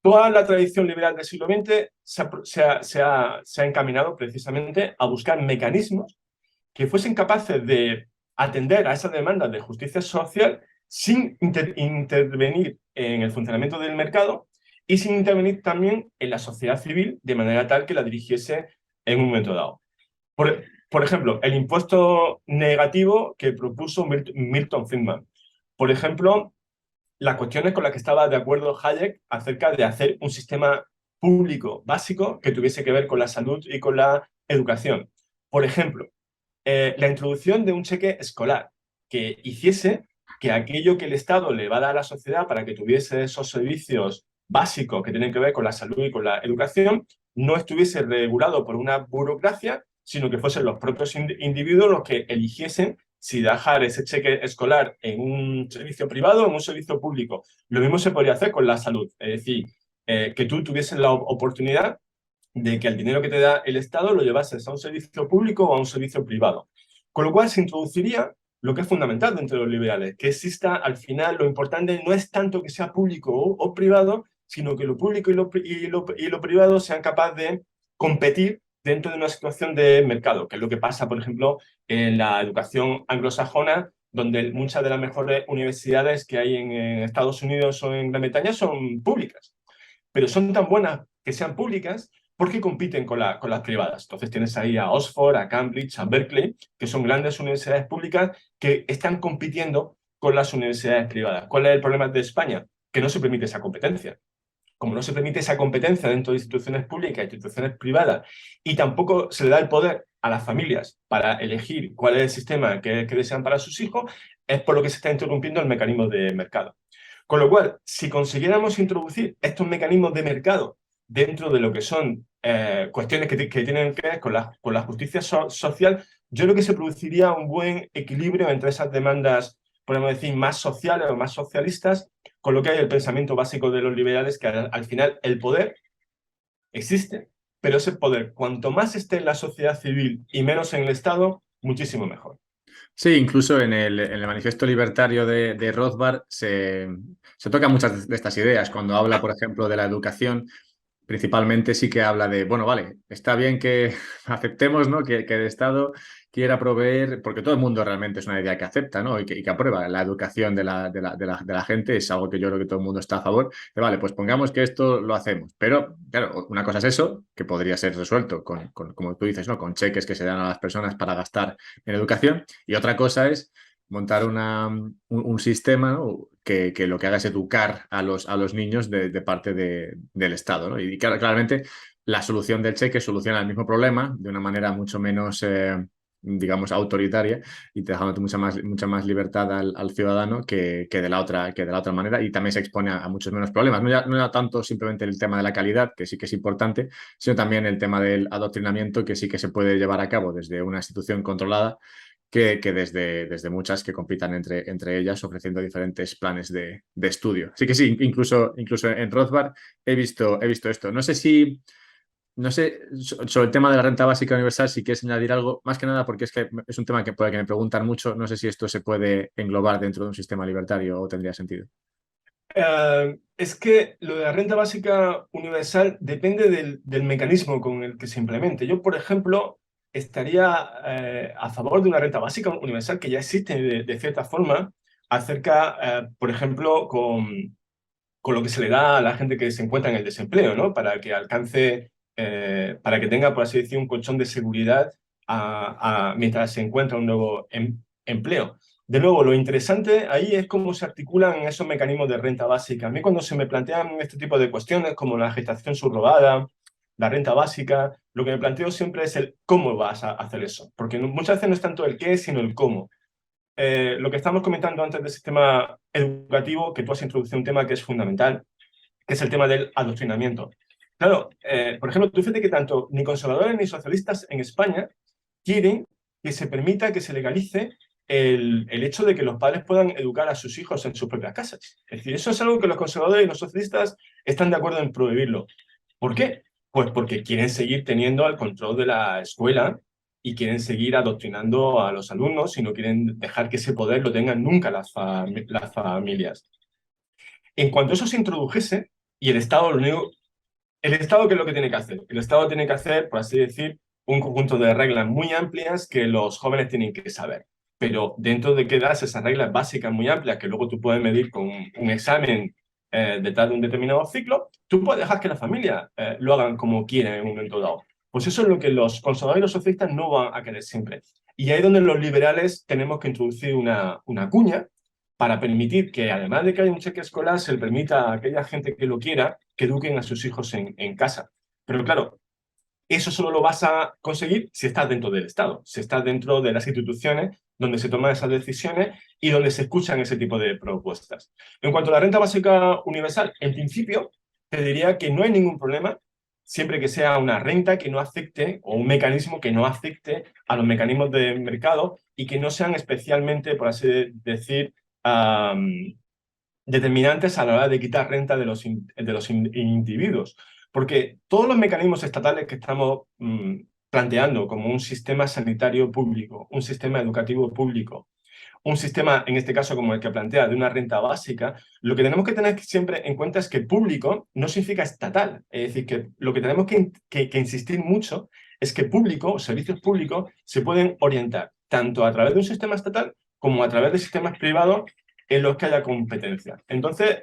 S2: Toda la tradición liberal del siglo XX se ha encaminado precisamente a buscar mecanismos que fuesen capaces de atender a esas demandas de justicia social sin intervenir en el funcionamiento del mercado y sin intervenir también en la sociedad civil de manera tal que la dirigiese en un momento dado. Por ejemplo, el impuesto negativo que propuso Milton Friedman. Por ejemplo, las cuestiones con las que estaba de acuerdo Hayek acerca de hacer un sistema público básico que tuviese que ver con la salud y con la educación. Por ejemplo, la introducción de un cheque escolar que hiciese que aquello que el Estado le va a dar a la sociedad para que tuviese esos servicios básicos que tienen que ver con la salud y con la educación no estuviese regulado por una burocracia, sino que fuesen los propios individuos los que eligiesen si dejar ese cheque escolar en un servicio privado o en un servicio público. Lo mismo se podría hacer con la salud, es decir, que tú tuvieses la oportunidad de que el dinero que te da el Estado lo llevases a un servicio público o a un servicio privado. Con lo cual se introduciría lo que es fundamental dentro de los liberales, que exista, al final, lo importante no es tanto que sea público o privado, sino que lo público y lo privado sean capaces de competir dentro de una situación de mercado, que es lo que pasa, por ejemplo, en la educación anglosajona, donde muchas de las mejores universidades que hay en Estados Unidos o en Gran Bretaña son públicas, pero son tan buenas que sean públicas porque compiten con las privadas. Entonces tienes ahí a Oxford, a Cambridge, a Berkeley, que son grandes universidades públicas que están compitiendo con las universidades privadas. ¿Cuál es el problema de España? Que no se permite esa competencia. Como no se permite esa competencia dentro de instituciones públicas e instituciones privadas, y tampoco se le da el poder a las familias para elegir cuál es el sistema que desean para sus hijos, es por lo que se está interrumpiendo el mecanismo de mercado. Con lo cual, si consiguiéramos introducir estos mecanismos de mercado dentro de lo que son cuestiones que tienen que ver con la justicia social, yo creo que se produciría un buen equilibrio entre esas demandas, podemos decir, más sociales o más socialistas, con lo que hay el pensamiento básico de los liberales, que al final el poder existe, pero ese poder, cuanto más esté en la sociedad civil y menos en el Estado, muchísimo mejor.
S1: Sí, incluso en el manifiesto libertario de Rothbard se tocan muchas de estas ideas. Cuando habla, por ejemplo, de la educación, principalmente sí que habla de, bueno, vale, está bien que aceptemos, ¿no? Que el Estado quiera proveer, porque todo el mundo realmente es una idea que acepta, ¿no? Y que aprueba. La educación de la gente es algo que yo creo que todo el mundo está a favor. De, vale, pues pongamos que esto lo hacemos. Pero, claro, una cosa es eso, que podría ser resuelto como tú dices, ¿no? Con cheques que se dan a las personas para gastar en educación. Y otra cosa es montar un sistema, ¿no? que lo que haga es educar a los niños de parte del Estado, ¿no? Y claramente la solución del cheque soluciona el mismo problema de una manera mucho menos, digamos, autoritaria y te dejando mucha más libertad al ciudadano que de la otra manera, y también se expone a muchos menos problemas. No ya tanto simplemente el tema de la calidad, que sí que es importante, sino también el tema del adoctrinamiento, que sí que se puede llevar a cabo desde una institución controlada que desde muchas que compitan entre ellas, ofreciendo diferentes planes de estudio. Así que sí, incluso en Rothbard he visto esto. No sé sobre el tema de la renta básica universal, si quieres añadir algo, más que nada porque es que es un tema por el que me preguntan mucho. No sé si esto se puede englobar dentro de un sistema libertario o tendría sentido.
S2: Es que lo de la renta básica universal depende del mecanismo con el que se implemente. Yo, por ejemplo, estaría a favor de una renta básica universal que ya existe de cierta forma, acerca, por ejemplo, con lo que se le da a la gente que se encuentra en el desempleo, ¿no? Para que alcance, para que tenga, por así decir, un colchón de seguridad mientras se encuentra un nuevo empleo. De nuevo, lo interesante ahí es cómo se articulan esos mecanismos de renta básica. A mí cuando se me plantean este tipo de cuestiones como la gestación subrogada, la renta básica, lo que me planteo siempre es el cómo vas a hacer eso. Porque muchas veces no es tanto el qué, sino el cómo. Lo que estamos comentando antes del sistema educativo, que tú has introducido un tema que es fundamental, que es el tema del adoctrinamiento. Claro, por ejemplo, tú fíjate que tanto ni conservadores ni socialistas en España quieren que se permita, que se legalice el hecho de que los padres puedan educar a sus hijos en sus propias casas. Es decir, eso es algo que los conservadores y los socialistas están de acuerdo en prohibirlo. ¿Por qué? Pues porque quieren seguir teniendo el control de la escuela y quieren seguir adoctrinando a los alumnos y no quieren dejar que ese poder lo tengan nunca las familias. En cuanto eso se introdujese, y el Estado el Estado, ¿qué es lo que tiene que hacer? El Estado tiene que hacer, por así decir, un conjunto de reglas muy amplias que los jóvenes tienen que saber. Pero dentro de qué das esas reglas básicas muy amplias que luego tú puedes medir con un examen detrás de un determinado ciclo, tú puedes dejar que la familia lo hagan como quieran en un momento dado. Pues eso es lo que los conservadores y los socialistas no van a querer siempre. Y ahí es donde los liberales tenemos que introducir una cuña para permitir que, además de que haya un cheque escolar, se le permita a aquella gente que lo quiera que eduquen a sus hijos en casa. Pero claro, eso solo lo vas a conseguir si estás dentro del Estado, si estás dentro de las instituciones donde se toman esas decisiones y donde se escuchan ese tipo de propuestas. En cuanto a la renta básica universal, en principio, te diría que no hay ningún problema siempre que sea una renta que no afecte o un mecanismo que no afecte a los mecanismos de mercado y que no sean especialmente, por así decir, determinantes a la hora de quitar renta de los individuos. Porque todos los mecanismos estatales que estamos planteando como un sistema sanitario público, un sistema educativo público, un sistema, en este caso como el que plantea, de una renta básica, lo que tenemos que tener siempre en cuenta es que público no significa estatal. Es decir, que lo que tenemos que insistir mucho es que público, servicios públicos, se pueden orientar tanto a través de un sistema estatal como a través de sistemas privados en los que haya competencia. Entonces,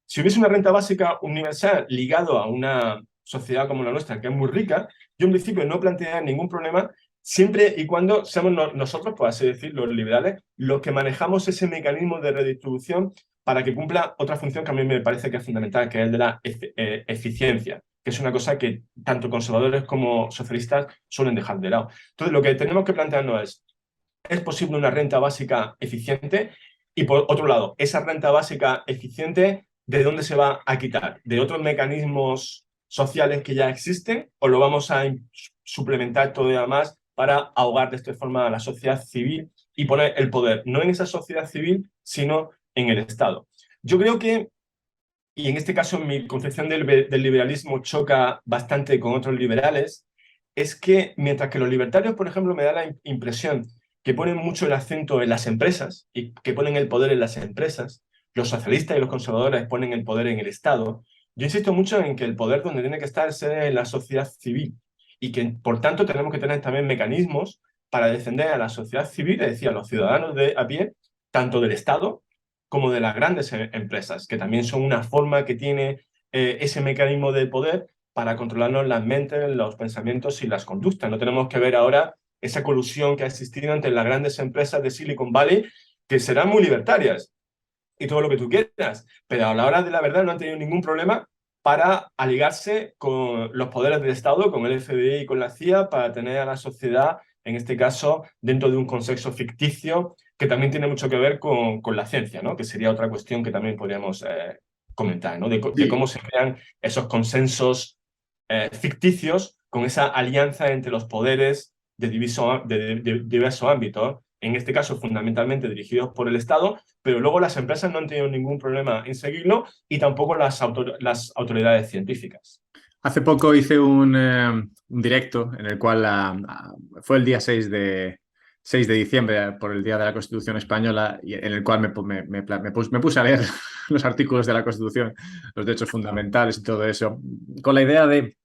S2: si hubiese una renta básica universal ligado a una sociedad como la nuestra, que es muy rica, yo en principio no plantearía ningún problema siempre y cuando seamos nosotros, por así decirlo, los liberales, los que manejamos ese mecanismo de redistribución para que cumpla otra función que a mí me parece que es fundamental, que es el de la eficiencia, que es una cosa que tanto conservadores como socialistas suelen dejar de lado. Entonces, lo que tenemos que plantearnos ¿es posible una renta básica eficiente? Y por otro lado, esa renta básica eficiente, ¿de dónde se va a quitar? ¿De otros mecanismos sociales que ya existen o lo vamos a suplementar todavía más para ahogar de esta forma a la sociedad civil y poner el poder no en esa sociedad civil, sino en el Estado? Yo creo que, y en este caso mi concepción del liberalismo choca bastante con otros liberales, es que mientras que los libertarios, por ejemplo, me da la impresión que ponen mucho el acento en las empresas y que ponen el poder en las empresas, los socialistas y los conservadores ponen el poder en el Estado. Yo insisto mucho en que el poder donde tiene que estar es en la sociedad civil y que, por tanto, tenemos que tener también mecanismos para defender a la sociedad civil, es decir, a los ciudadanos de a pie, tanto del Estado como de las grandes empresas, que también son una forma que tiene ese mecanismo de poder para controlarnos las mentes, los pensamientos y las conductas. No tenemos que ver ahora esa colusión que ha existido entre las grandes empresas de Silicon Valley, que serán muy libertarias y todo lo que tú quieras, pero a la hora de la verdad no han tenido ningún problema para aliarse con los poderes del Estado, con el FBI y con la CIA, para tener a la sociedad, en este caso, dentro de un consenso ficticio que también tiene mucho que ver con la ciencia, ¿no? Que sería otra cuestión que también podríamos comentar, ¿no? De cómo se crean esos consensos ficticios con esa alianza entre los poderes de diversos ámbitos, en este caso fundamentalmente dirigidos por el Estado, pero luego las empresas no han tenido ningún problema en seguirlo y tampoco las autoridades científicas.
S1: Hace poco hice un directo en el cual fue el día 6 de diciembre, por el Día de la Constitución Española, y en el cual me puse a leer los artículos de la Constitución, los derechos fundamentales y todo eso, con la idea de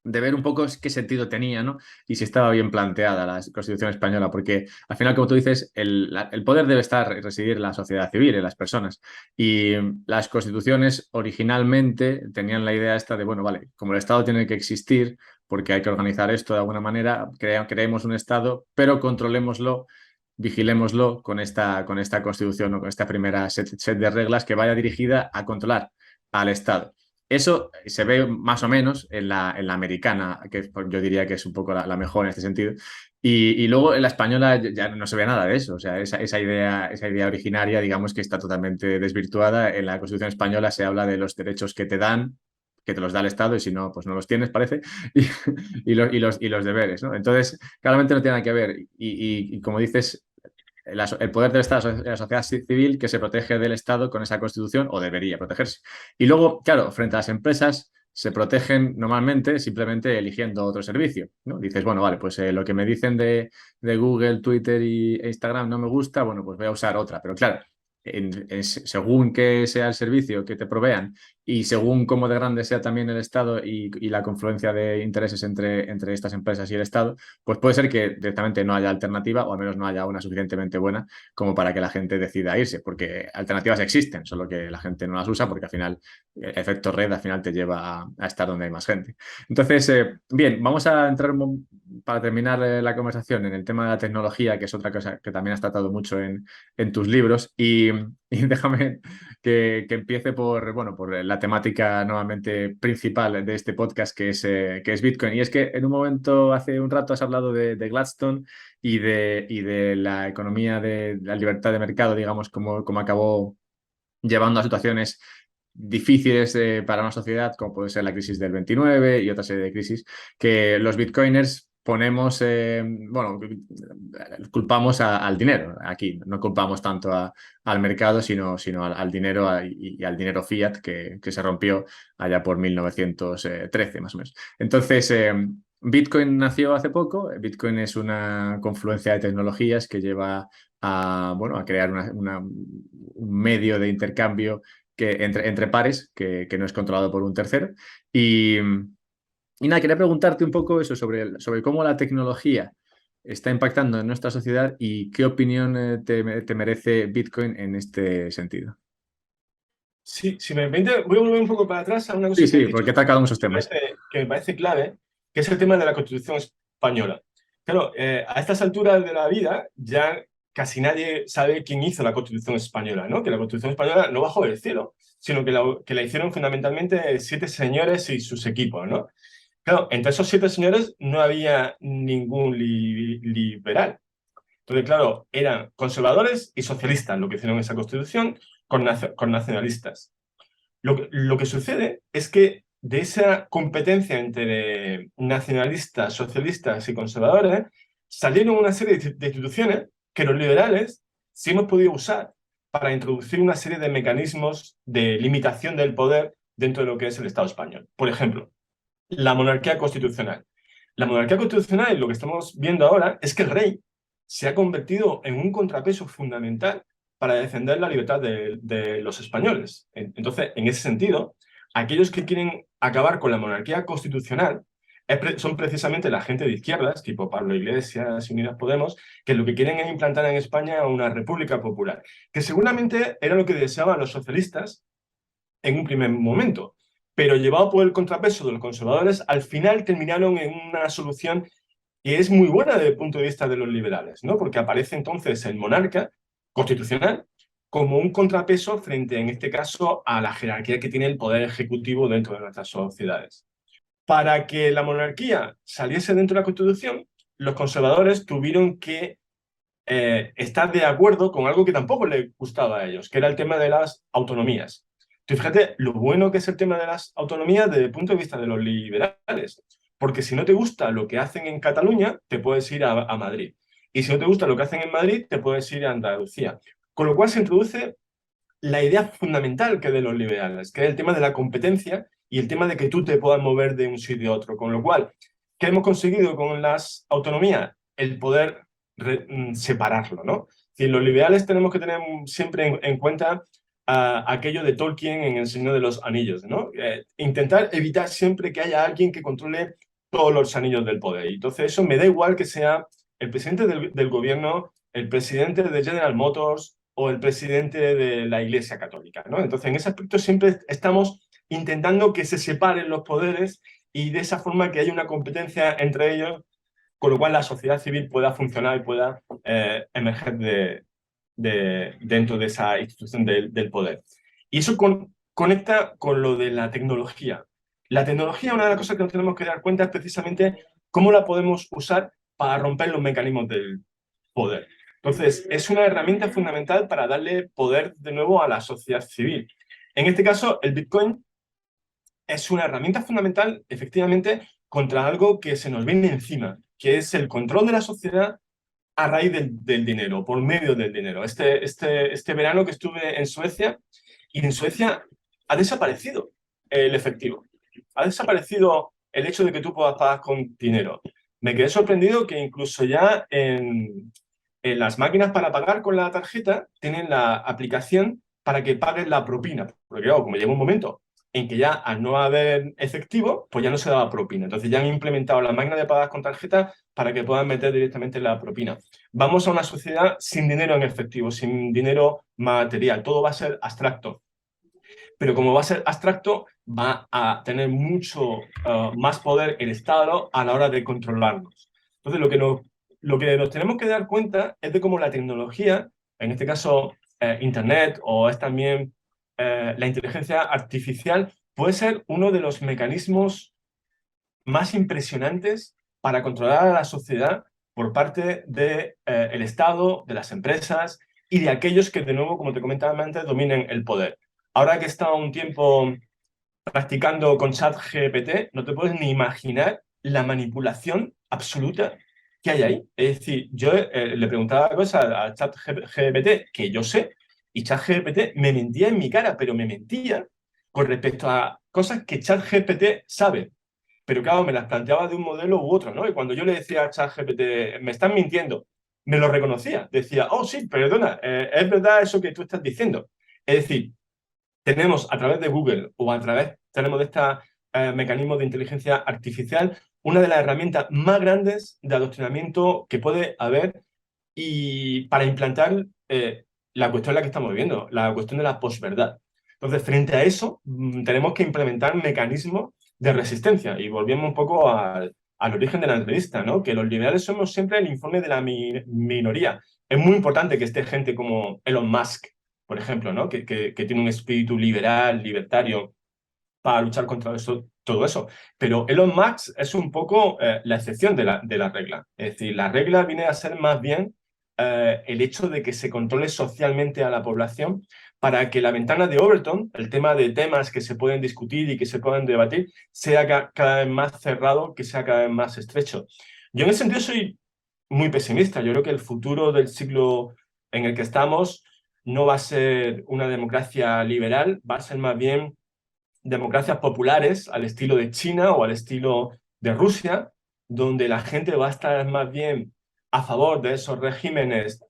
S1: ver un poco qué sentido tenía, ¿no? Y si estaba bien planteada la Constitución española, porque al final, como tú dices, el poder debe residir en la sociedad civil, en las personas. Y las constituciones originalmente tenían la idea esta de, bueno, vale, como el Estado tiene que existir, porque hay que organizar esto de alguna manera, creemos un Estado, pero controlémoslo, vigilémoslo con esta constitución o con esta primera set de reglas que vaya dirigida a controlar al Estado. Eso se ve más o menos en la americana, que yo diría que es un poco la mejor en este sentido. Y luego en la española ya no se ve nada de eso. O sea, esa idea originaria, digamos que está totalmente desvirtuada. En la Constitución española se habla de los derechos que te dan, que te los da el Estado, y si no, pues no los tienes, parece, y los deberes, ¿no? Entonces, claramente no tiene nada que ver. Y como dices, el poder del Estado es la sociedad civil que se protege del Estado con esa constitución o debería protegerse. Y luego, claro, frente a las empresas se protegen normalmente simplemente eligiendo otro servicio, ¿no? Dices, bueno, vale, pues lo que me dicen de Google, Twitter e Instagram no me gusta, bueno, pues voy a usar otra. Pero claro, según que sea el servicio que te provean y según cómo de grande sea también el Estado y la confluencia de intereses entre estas empresas y el Estado, pues puede ser que directamente no haya alternativa o al menos no haya una suficientemente buena como para que la gente decida irse, porque alternativas existen, solo que la gente no las usa porque al final el efecto red al final te lleva a estar donde hay más gente. Entonces, bien, vamos a entrar para terminar la conversación en el tema de la tecnología, que es otra cosa que también has tratado mucho en tus libros y déjame que empiece por la temática nuevamente principal de este podcast, que es Bitcoin. Y es que en un momento, hace un rato, has hablado de Gladstone y de la economía de la libertad de mercado, digamos, como acabó llevando a situaciones difíciles para una sociedad, como puede ser la crisis del 29 y otra serie de crisis, que los bitcoiners ponemos, culpamos al dinero. Aquí no culpamos tanto al mercado, sino al dinero y al dinero fiat que se rompió allá por 1913, más o menos. Entonces, Bitcoin nació hace poco. Bitcoin es una confluencia de tecnologías que lleva a, bueno, a crear un medio de intercambio entre pares que no es controlado por un tercero. Y, y nada, quería preguntarte un poco eso sobre cómo la tecnología está impactando en nuestra sociedad y qué opinión te merece Bitcoin en este sentido.
S2: Sí, si me permite, voy a volver un poco para atrás a una
S1: Sí,
S2: cosa que has
S1: sí,
S2: dicho
S1: porque he tocado muchos
S2: que
S1: temas.
S2: me parece clave, que es el tema de la Constitución española. Claro, a estas alturas de la vida ya casi nadie sabe quién hizo la Constitución española, ¿no? Que la Constitución española no bajó del cielo, sino que la hicieron fundamentalmente 7 señores y sus equipos, ¿no? Claro, entre esos 7 señores no había ningún liberal. Entonces, claro, eran conservadores y socialistas lo que hicieron esa Constitución con nacionalistas. Lo que sucede es que de esa competencia entre nacionalistas, socialistas y conservadores salieron una serie de instituciones que los liberales sí hemos podido usar para introducir una serie de mecanismos de limitación del poder dentro de lo que es el Estado español. Por ejemplo, la monarquía constitucional. La monarquía constitucional, lo que estamos viendo ahora, es que el rey se ha convertido en un contrapeso fundamental para defender la libertad de los españoles. Entonces, en ese sentido, aquellos que quieren acabar con la monarquía constitucional son precisamente la gente de izquierdas, tipo Pablo Iglesias y Unidas Podemos, que lo que quieren es implantar en España una república popular, que seguramente era lo que deseaban los socialistas en un primer momento, pero llevado por el contrapeso de los conservadores, al final terminaron en una solución que es muy buena desde el punto de vista de los liberales, ¿no? Porque aparece entonces el monarca constitucional como un contrapeso frente, en este caso, a la jerarquía que tiene el poder ejecutivo dentro de nuestras sociedades. Para que la monarquía saliese dentro de la Constitución, los conservadores tuvieron que estar de acuerdo con algo que tampoco les gustaba a ellos, que era el tema de las autonomías. Entonces, fíjate lo bueno que es el tema de las autonomías desde el punto de vista de los liberales, porque si no te gusta lo que hacen en Cataluña, te puedes ir a Madrid. Y si no te gusta lo que hacen en Madrid, te puedes ir a Andalucía. Con lo cual se introduce la idea fundamental que es de los liberales, que es el tema de la competencia y el tema de que tú te puedas mover de un sitio a otro. Con lo cual, ¿qué hemos conseguido con las autonomías? El poder separarlo, ¿no? Es decir, los liberales tenemos que tener siempre en cuenta aquello de Tolkien en El Señor de los Anillos, ¿no? Intentar evitar siempre que haya alguien que controle todos los anillos del poder. Y entonces eso me da igual que sea el presidente del gobierno, el presidente de General Motors o el presidente de la Iglesia Católica, ¿no? Entonces, en ese aspecto siempre estamos intentando que se separen los poderes y de esa forma que haya una competencia entre ellos, con lo cual la sociedad civil pueda funcionar y pueda emerger dentro de esa institución del poder. Y eso conecta con lo de la tecnología. La tecnología, una de las cosas que nos tenemos que dar cuenta es precisamente cómo la podemos usar para romper los mecanismos del poder. Entonces, es una herramienta fundamental para darle poder de nuevo a la sociedad civil. En este caso, el Bitcoin es una herramienta fundamental, efectivamente, contra algo que se nos viene encima, que es el control de la sociedad a raíz del dinero, por medio del dinero. Este verano que estuve en Suecia, y en Suecia ha desaparecido el efectivo. Ha desaparecido el hecho de que tú puedas pagar con dinero. Me quedé sorprendido que incluso ya en las máquinas para pagar con la tarjeta tienen la aplicación para que pagues la propina. Porque claro, como llega un momento en que ya al no haber efectivo, pues ya no se daba propina. Entonces ya han implementado la máquina de pagar con tarjeta para que puedan meter directamente la propina. Vamos a una sociedad sin dinero en efectivo, sin dinero material. Todo va a ser abstracto. Pero como va a ser abstracto, va a tener mucho más poder el Estado a la hora de controlarnos. Entonces, lo que nos tenemos que dar cuenta es de cómo la tecnología, en este caso Internet o es también la inteligencia artificial, puede ser uno de los mecanismos más impresionantes para controlar a la sociedad por parte del Estado, de las empresas y de aquellos que, de nuevo, como te comentaba antes, dominen el poder. Ahora que he estado un tiempo practicando con ChatGPT, no te puedes ni imaginar la manipulación absoluta que hay ahí. Es decir, yo le preguntaba cosas a ChatGPT que yo sé, y ChatGPT me mentía en mi cara, pero me mentía con respecto a cosas que ChatGPT sabe. pero claro, me las planteaba de un modelo u otro, ¿no? Y cuando yo le decía a ChatGPT, me están mintiendo, me lo reconocía. Decía, oh, sí, perdona, es verdad eso que tú estás diciendo. Es decir, tenemos a través de Google o a través, tenemos de estos mecanismos de inteligencia artificial, una de las herramientas más grandes de adoctrinamiento que puede haber y para implantar la cuestión en la que estamos viviendo, la cuestión de la posverdad. Entonces, frente a eso, tenemos que implementar mecanismos de resistencia y volvemos un poco al origen de la entrevista, ¿no? Que los liberales somos siempre el informe de la minoría. Es muy importante que esté gente como Elon Musk, por ejemplo, ¿no? Que tiene un espíritu liberal, libertario, para luchar contra eso, todo eso. Pero Elon Musk es un poco la excepción de la regla. Es decir, la regla viene a ser más bien el hecho de que se controle socialmente a la población para que la ventana de Overton, el tema de temas que se pueden discutir y que se pueden debatir, sea cada vez más cerrado, que sea cada vez más estrecho. Yo en ese sentido soy muy pesimista. Yo creo que el futuro del siglo en el que estamos no va a ser una democracia liberal, va a ser más bien democracias populares al estilo de China o al estilo de Rusia, donde la gente va a estar más bien a favor de esos regímenes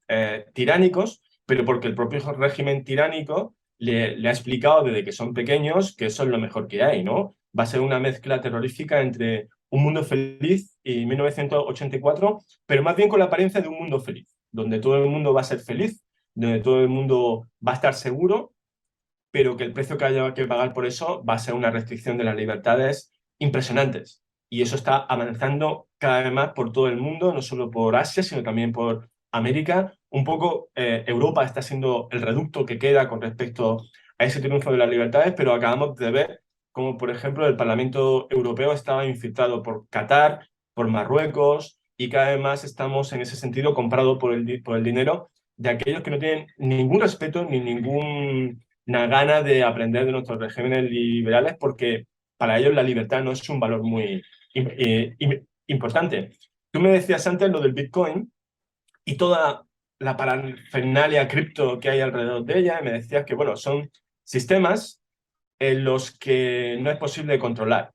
S2: tiránicos, pero porque el propio régimen tiránico le ha explicado desde que son pequeños que eso es lo mejor que hay, ¿no? Va a ser una mezcla terrorífica entre Un Mundo Feliz y 1984, pero más bien con la apariencia de un mundo feliz, donde todo el mundo va a ser feliz, donde todo el mundo va a estar seguro, pero que el precio que haya que pagar por eso va a ser una restricción de las libertades impresionantes. Y eso está avanzando cada vez más por todo el mundo, no solo por Asia, sino también por América. Un poco Europa está siendo el reducto que queda con respecto a ese triunfo de las libertades, pero acabamos de ver como, por ejemplo, el Parlamento Europeo estaba infiltrado por Qatar, por Marruecos, y cada vez más estamos en ese sentido comprados por el dinero de aquellos que no tienen ningún respeto ni ningún una gana de aprender de nuestros regímenes liberales porque para ellos la libertad no es un valor muy importante. Tú me decías antes lo del Bitcoin y toda la parafernalia cripto que hay alrededor de ella, y me decías que, bueno, son sistemas en los que no es posible controlar.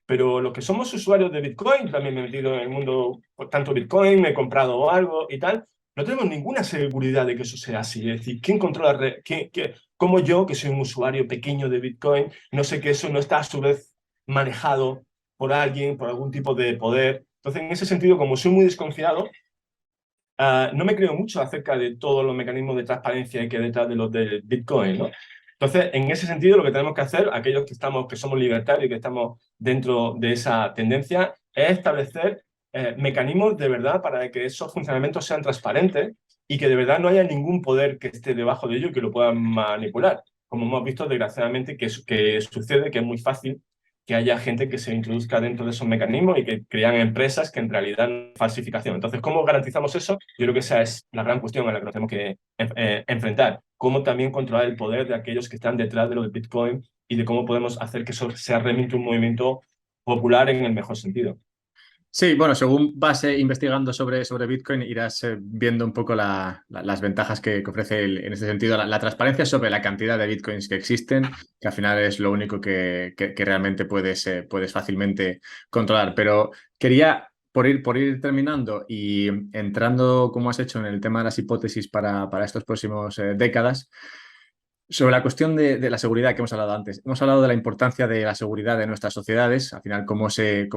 S2: Pero los que somos usuarios de Bitcoin, también me he metido en el mundo por tanto Bitcoin, me he comprado algo y tal, no tenemos ninguna seguridad de que eso sea así. Es decir, ¿quién controla? Como yo, que soy un usuario pequeño de Bitcoin, no sé que eso no está a su vez manejado por alguien, por algún tipo de poder? Entonces, en ese sentido, como soy muy desconfiado, no me creo mucho acerca de todos los mecanismos de transparencia que hay detrás de los de Bitcoin, ¿no? Entonces, en ese sentido, lo que tenemos que hacer, aquellos que somos libertarios y que estamos dentro de esa tendencia, es establecer mecanismos de verdad para que esos funcionamientos sean transparentes y que de verdad no haya ningún poder que esté debajo de ello y que lo puedan manipular. Como hemos visto, desgraciadamente, que sucede, que es muy fácil que haya gente que se introduzca dentro de esos mecanismos y que crean empresas que en realidad no es falsificación. Entonces, ¿cómo garantizamos eso? Yo creo que esa es la gran cuestión a la que nos tenemos que enfrentar. Cómo también controlar el poder de aquellos que están detrás de lo del Bitcoin y de cómo podemos hacer que eso sea realmente un movimiento popular en el mejor sentido.
S1: Sí, bueno, según vas investigando sobre Bitcoin, irás viendo un poco las ventajas que ofrece en este sentido la transparencia sobre la cantidad de Bitcoins que existen, que al final es lo único que realmente puedes fácilmente controlar. Pero quería, por ir terminando y entrando, como has hecho, en el tema de las hipótesis para estos próximos décadas, sobre la cuestión de la seguridad que hemos hablado antes. Hemos hablado de la importancia de la seguridad de nuestras sociedades, al final cómo se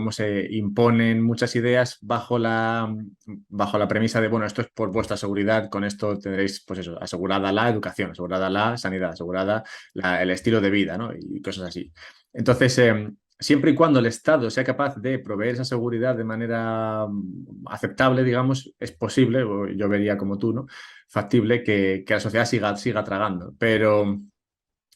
S1: imponen muchas ideas bajo la premisa de, bueno, esto es por vuestra seguridad, con esto tendréis, pues eso, asegurada la educación, asegurada la sanidad, asegurada el estilo de vida, ¿no? Y cosas así. Entonces, siempre y cuando el Estado sea capaz de proveer esa seguridad de manera aceptable, digamos, es posible, o yo vería como tú, ¿no? Factible que la sociedad siga tragando. Pero,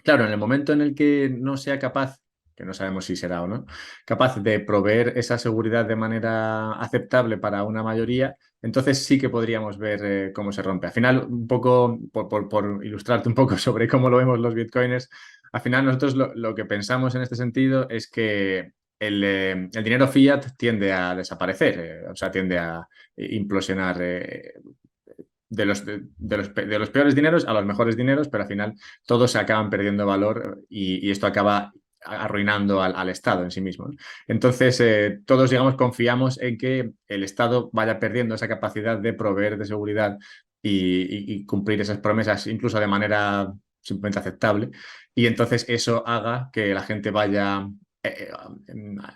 S1: claro, en el momento en el que no sea capaz, que no sabemos si será o no, capaz de proveer esa seguridad de manera aceptable para una mayoría, entonces sí que podríamos ver cómo se rompe. Al final, un poco, por ilustrarte un poco sobre cómo lo vemos los bitcoiners, al final nosotros lo que pensamos en este sentido es que el dinero fiat tiende a desaparecer, o sea, tiende a implosionar de los peores dineros a los mejores dineros, pero al final todos se acaban perdiendo valor y esto acaba arruinando al Estado en sí mismo, ¿no? Entonces, todos, digamos, confiamos en que el Estado vaya perdiendo esa capacidad de proveer de seguridad y cumplir esas promesas, incluso de manera simplemente aceptable, y entonces eso haga que la gente vaya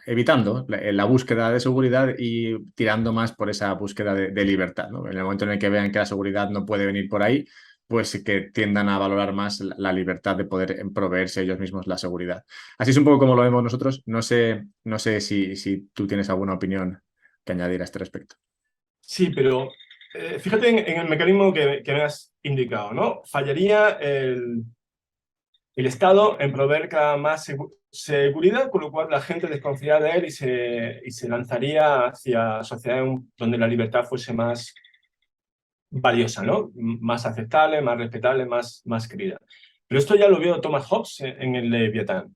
S1: evitando la búsqueda de seguridad y tirando más por esa búsqueda de libertad, ¿no? En el momento en el que vean que la seguridad no puede venir por ahí, pues que tiendan a valorar más la libertad de poder proveerse ellos mismos la seguridad. Así es un poco como lo vemos nosotros. No sé si tú tienes alguna opinión que añadir a este respecto.
S2: Sí, pero fíjate en el mecanismo que me has indicado, ¿no? Fallaría el Estado en proveer cada más seguridad, con lo cual la gente desconfiaría de él y se lanzaría hacia sociedades donde la libertad fuese más valiosa, ¿no? Más aceptable, más respetable, más querida. Pero esto ya lo vio Thomas Hobbes en el Leviatán.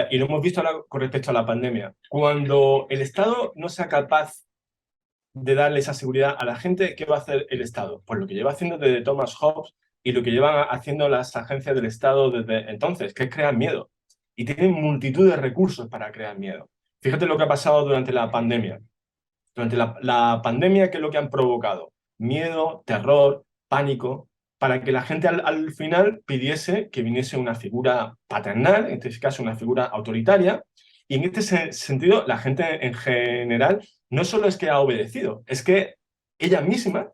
S2: Y lo hemos visto ahora con respecto a la pandemia. Cuando el Estado no sea capaz de darle esa seguridad a la gente, ¿qué va a hacer el Estado? Pues lo que lleva haciendo desde Thomas Hobbes y lo que llevan haciendo las agencias del Estado desde entonces, que es crear miedo. Y tienen multitud de recursos para crear miedo. Fíjate lo que ha pasado durante la pandemia. Durante la pandemia, ¿qué es lo que han provocado? Miedo, terror, pánico, para que la gente al final pidiese que viniese una figura paternal, en este caso una figura autoritaria, y en este sentido la gente en general no solo es que ha obedecido, es que ella misma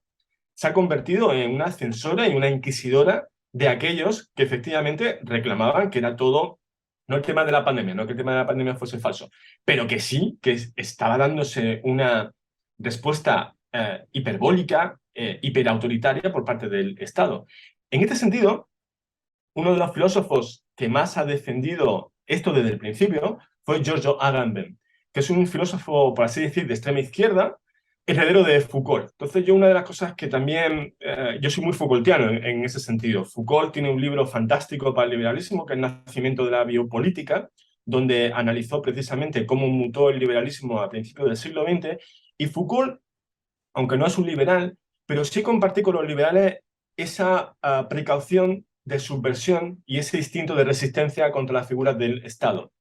S2: se ha convertido en una censora y una inquisidora de aquellos que efectivamente reclamaban que era todo, no el tema de la pandemia, no que el tema de la pandemia fuese falso, pero que sí, que estaba dándose una respuesta hiperbólica, hiperautoritaria por parte del Estado. En este sentido, uno de los filósofos que más ha defendido esto desde el principio fue Giorgio Agamben, que es un filósofo, por así decir, de extrema izquierda, heredero de Foucault. Entonces yo una de las cosas que también, yo soy muy Foucaultiano en ese sentido. Foucault tiene un libro fantástico para el liberalismo, que es El nacimiento de la biopolítica, donde analizó precisamente cómo mutó el liberalismo a principios del siglo XX, y Foucault, aunque no es un liberal, pero sí comparte con los liberales esa precaución de subversión y ese instinto de resistencia contra las figuras del Estado.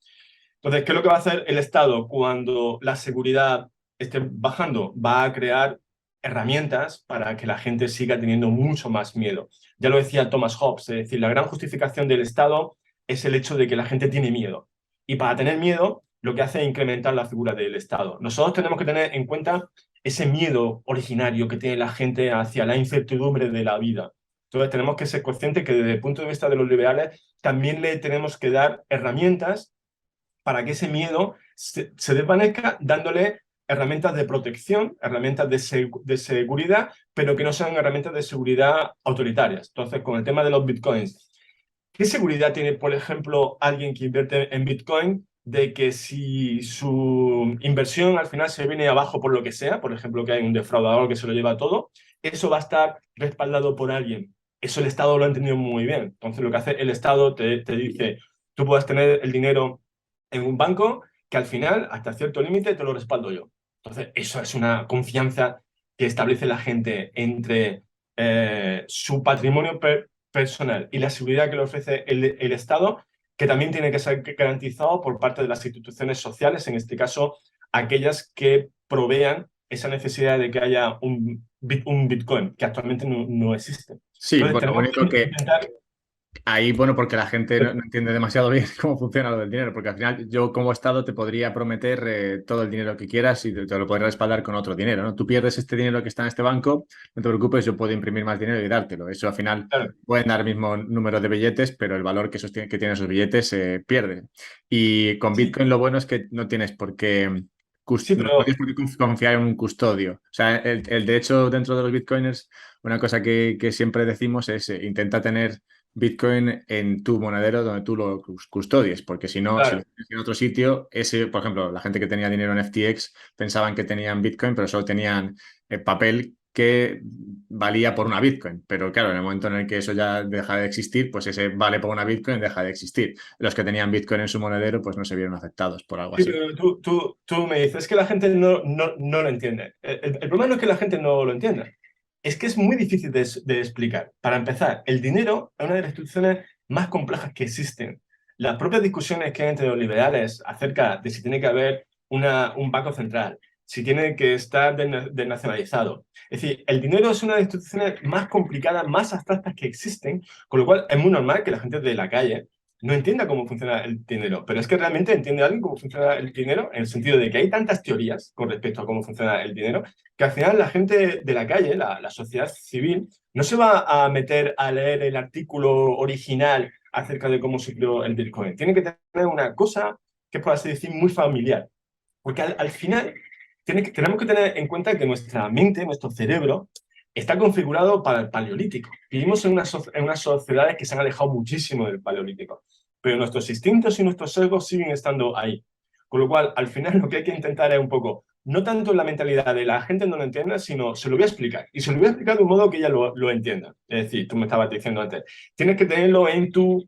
S2: Entonces, ¿qué es lo que va a hacer el Estado cuando la seguridad esté bajando? Va a crear herramientas para que la gente siga teniendo mucho más miedo. Ya lo decía Thomas Hobbes, es decir, la gran justificación del Estado es el hecho de que la gente tiene miedo. Y para tener miedo, lo que hace es incrementar la figura del Estado. Nosotros tenemos que tener en cuenta ese miedo originario que tiene la gente hacia la incertidumbre de la vida. Entonces tenemos que ser conscientes que desde el punto de vista de los liberales también le tenemos que dar herramientas para que ese miedo se desvanezca, dándole herramientas de protección, herramientas de seguridad, pero que no sean herramientas de seguridad autoritarias. Entonces, con el tema de los bitcoins, ¿qué seguridad tiene, por ejemplo, alguien que invierte en bitcoin de que si su inversión al final se viene abajo por lo que sea, por ejemplo, que hay un defraudador que se lo lleva todo, eso va a estar respaldado por alguien? Eso el Estado lo ha entendido muy bien. Entonces, lo que hace el Estado te dice, tú puedes tener el dinero en un banco que al final, hasta cierto límite, te lo respaldo yo. Entonces, eso es una confianza que establece la gente entre su patrimonio personal y la seguridad que le ofrece el Estado, que también tiene que ser garantizado por parte de las instituciones sociales, en este caso, aquellas que provean esa necesidad de que haya un Bitcoin, que actualmente no existe.
S1: Sí,
S2: Entonces,
S1: bueno, lo
S2: tenemos
S1: único
S2: que
S1: que
S2: intentar...
S1: ahí, bueno, porque la gente no entiende demasiado bien cómo funciona lo del dinero, porque al final yo como Estado te podría prometer todo el dinero que quieras y te lo podría respaldar con otro dinero, ¿no? Tú pierdes este dinero que está en este banco, no te preocupes, yo puedo imprimir más dinero y dártelo. Eso al final
S2: Claro,
S1: pueden dar el mismo número de billetes, pero el valor que tienen esos billetes se pierde. Y con
S2: sí,
S1: Bitcoin lo bueno es que no tienes por qué,
S2: sí,
S1: no
S2: pero
S1: tienes por qué confiar en un custodio. O sea, de hecho, dentro de los Bitcoiners, una cosa que siempre decimos es intenta tener Bitcoin en tu monedero donde tú lo custodies, porque si no, si lo
S2: claro.
S1: tienes en otro sitio, ese, por ejemplo, la gente que tenía dinero en FTX pensaban que tenían Bitcoin, pero solo tenían papel que valía por una Bitcoin. Pero claro, en el momento en el que eso ya deja de existir, pues ese vale por una Bitcoin deja de existir. Los que tenían Bitcoin en su monedero, pues no se vieron afectados por algo
S2: Sí,
S1: así.
S2: pero tú me dices que la gente no lo entiende. El problema no es que la gente no lo entienda, es que es muy difícil de explicar. Para empezar, el dinero es una de las instituciones más complejas que existen. las propias discusiones que hay entre los liberales acerca de si tiene que haber un banco central, si tiene que estar desnacionalizado. Es decir, el dinero es una de las instituciones más complicadas, más abstractas que existen, con lo cual es muy normal que la gente de la calle no entienda cómo funciona el dinero, pero es que realmente entiende alguien cómo funciona el dinero en el sentido de que hay tantas teorías con respecto a cómo funciona el dinero que al final la gente de la calle, la sociedad civil, no se va a meter a leer el artículo original acerca de cómo se creó el Bitcoin. Tiene que tener una cosa que es, por así decir, muy familiar. Porque al final tenemos que tener en cuenta que nuestra mente, nuestro cerebro, está configurado para el paleolítico. Vivimos en unas sociedades que se han alejado muchísimo del paleolítico, pero nuestros instintos y nuestros sesgos siguen estando ahí. Con lo cual, al final lo que hay que intentar es un poco, no tanto la mentalidad de la gente no lo entienda, sino se lo voy a explicar. Y se lo voy a explicar de un modo que ella lo entienda. Es decir, tú me estabas diciendo antes, tienes que tenerlo en tu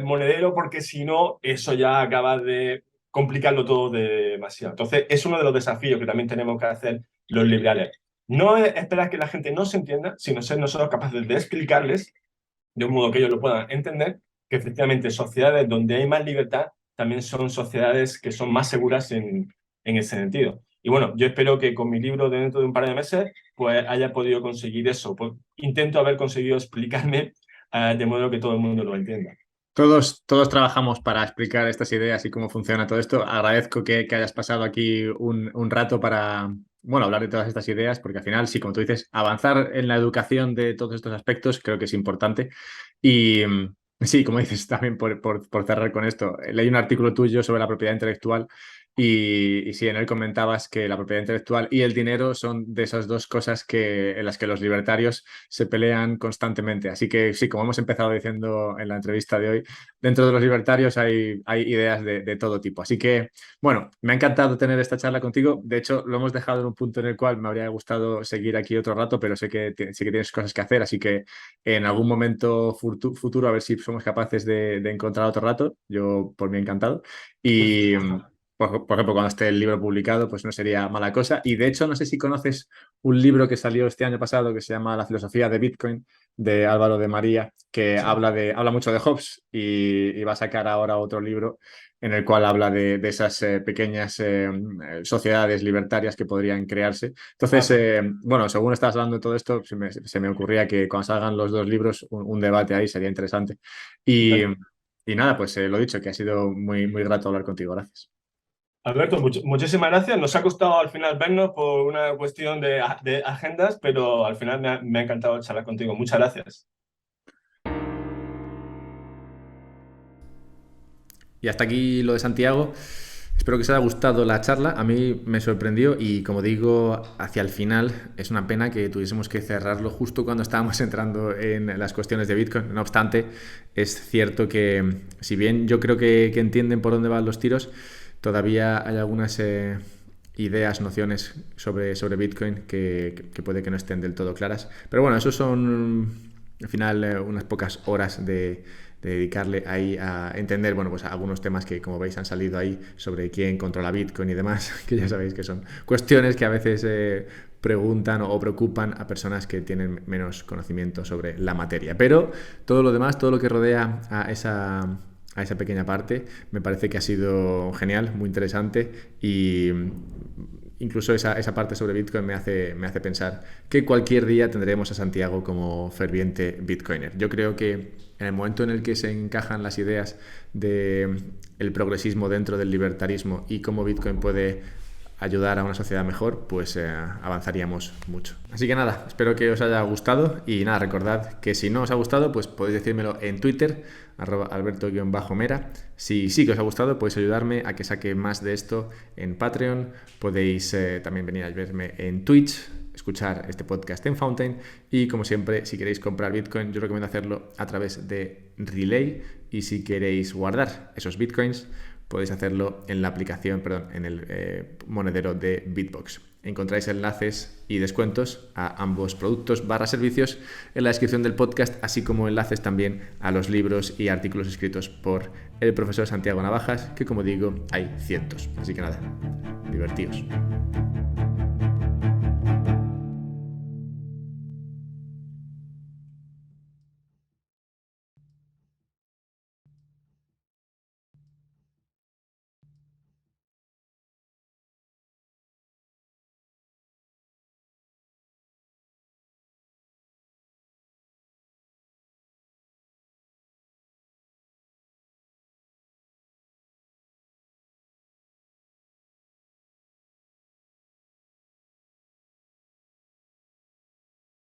S2: monedero porque si no, eso ya acaba de complicarlo todo demasiado. Entonces, es uno de los desafíos que también tenemos que hacer los liberales. No es esperar que la gente no se entienda, sino ser nosotros capaces de explicarles, de un modo que ellos lo puedan entender, que efectivamente sociedades donde hay más libertad también son sociedades que son más seguras en ese sentido. Y bueno, yo espero que con mi libro de dentro de un par de meses pues haya podido conseguir eso. Pues, intento haber conseguido explicarme de modo que todo el mundo lo entienda.
S1: Todos trabajamos para explicar estas ideas y cómo funciona todo esto. Agradezco que hayas pasado aquí un rato para, bueno, hablar de todas estas ideas, porque al final, sí, como tú dices, avanzar en la educación de todos estos aspectos creo que es importante. Y sí, como dices, también por cerrar con esto, leí un artículo tuyo sobre la propiedad intelectual y sí, en él comentabas que la propiedad intelectual y el dinero son de esas dos cosas en las que los libertarios se pelean constantemente. Así que sí, como hemos empezado diciendo en la entrevista de hoy, dentro de los libertarios hay ideas de todo tipo. Así que, bueno, me ha encantado tener esta charla contigo. De hecho, lo hemos dejado en un punto en el cual me habría gustado seguir aquí otro rato, pero sé que tienes cosas que hacer, así que en algún momento futuro a ver si somos capaces de encontrar otro rato. Yo, por mí, encantado. Y... Por ejemplo, cuando esté el libro publicado, pues no sería mala cosa. Y de hecho, no sé si conoces un libro que salió este año pasado que se llama La filosofía de Bitcoin, de Álvaro de María, que
S2: Sí.
S1: habla mucho de Hobbes y va a sacar ahora otro libro en el cual habla de esas pequeñas sociedades libertarias que podrían crearse. Entonces, bueno, según estás hablando de todo esto, se me ocurría que cuando salgan los dos libros, un debate ahí sería interesante. Y, y nada, pues lo dicho, que ha sido muy, muy grato hablar contigo. Gracias.
S2: Alberto, muchísimas gracias. Nos ha costado al final vernos por una cuestión de agendas, pero al final me ha encantado charlar contigo. Muchas gracias.
S1: Y hasta aquí lo de Santiago. Espero que os haya gustado la charla. A mí me sorprendió y, como digo, hacia el final es una pena que tuviésemos que cerrarlo justo cuando estábamos entrando en las cuestiones de Bitcoin. No obstante, es cierto que, si bien yo creo que entienden por dónde van los tiros, todavía hay algunas ideas, nociones sobre Bitcoin que puede que no estén del todo claras. Pero bueno, eso son al final unas pocas horas de dedicarle ahí a entender, bueno, pues algunos temas que, como veis, han salido ahí sobre quién controla Bitcoin y demás, que ya sabéis que son cuestiones que a veces preguntan o preocupan a personas que tienen menos conocimiento sobre la materia. Pero todo lo demás, todo lo que rodea a esa pequeña parte, me parece que ha sido genial, muy interesante y incluso esa parte sobre Bitcoin me hace pensar que cualquier día tendremos a Santiago como ferviente Bitcoiner. Yo creo que en el momento en el que se encajan las ideas del progresismo dentro del libertarismo y cómo Bitcoin puede ayudar a una sociedad mejor, pues avanzaríamos mucho. Así que nada, espero que os haya gustado y nada, recordad que si no os ha gustado, pues podéis decírmelo en Twitter, @alberto_mera. Si sí que os ha gustado, podéis ayudarme a que saque más de esto en Patreon. Podéis también venir a verme en Twitch, escuchar este podcast en Fountain y, como siempre, si queréis comprar Bitcoin, yo recomiendo hacerlo a través de Relay, y si queréis guardar esos Bitcoins, podéis hacerlo en la aplicación, en el monedero de Bitbox. Encontráis enlaces y descuentos a ambos productos / servicios en la descripción del podcast, así como enlaces también a los libros y artículos escritos por el profesor Santiago Navajas, que, como digo, hay cientos. Así que nada, divertíos.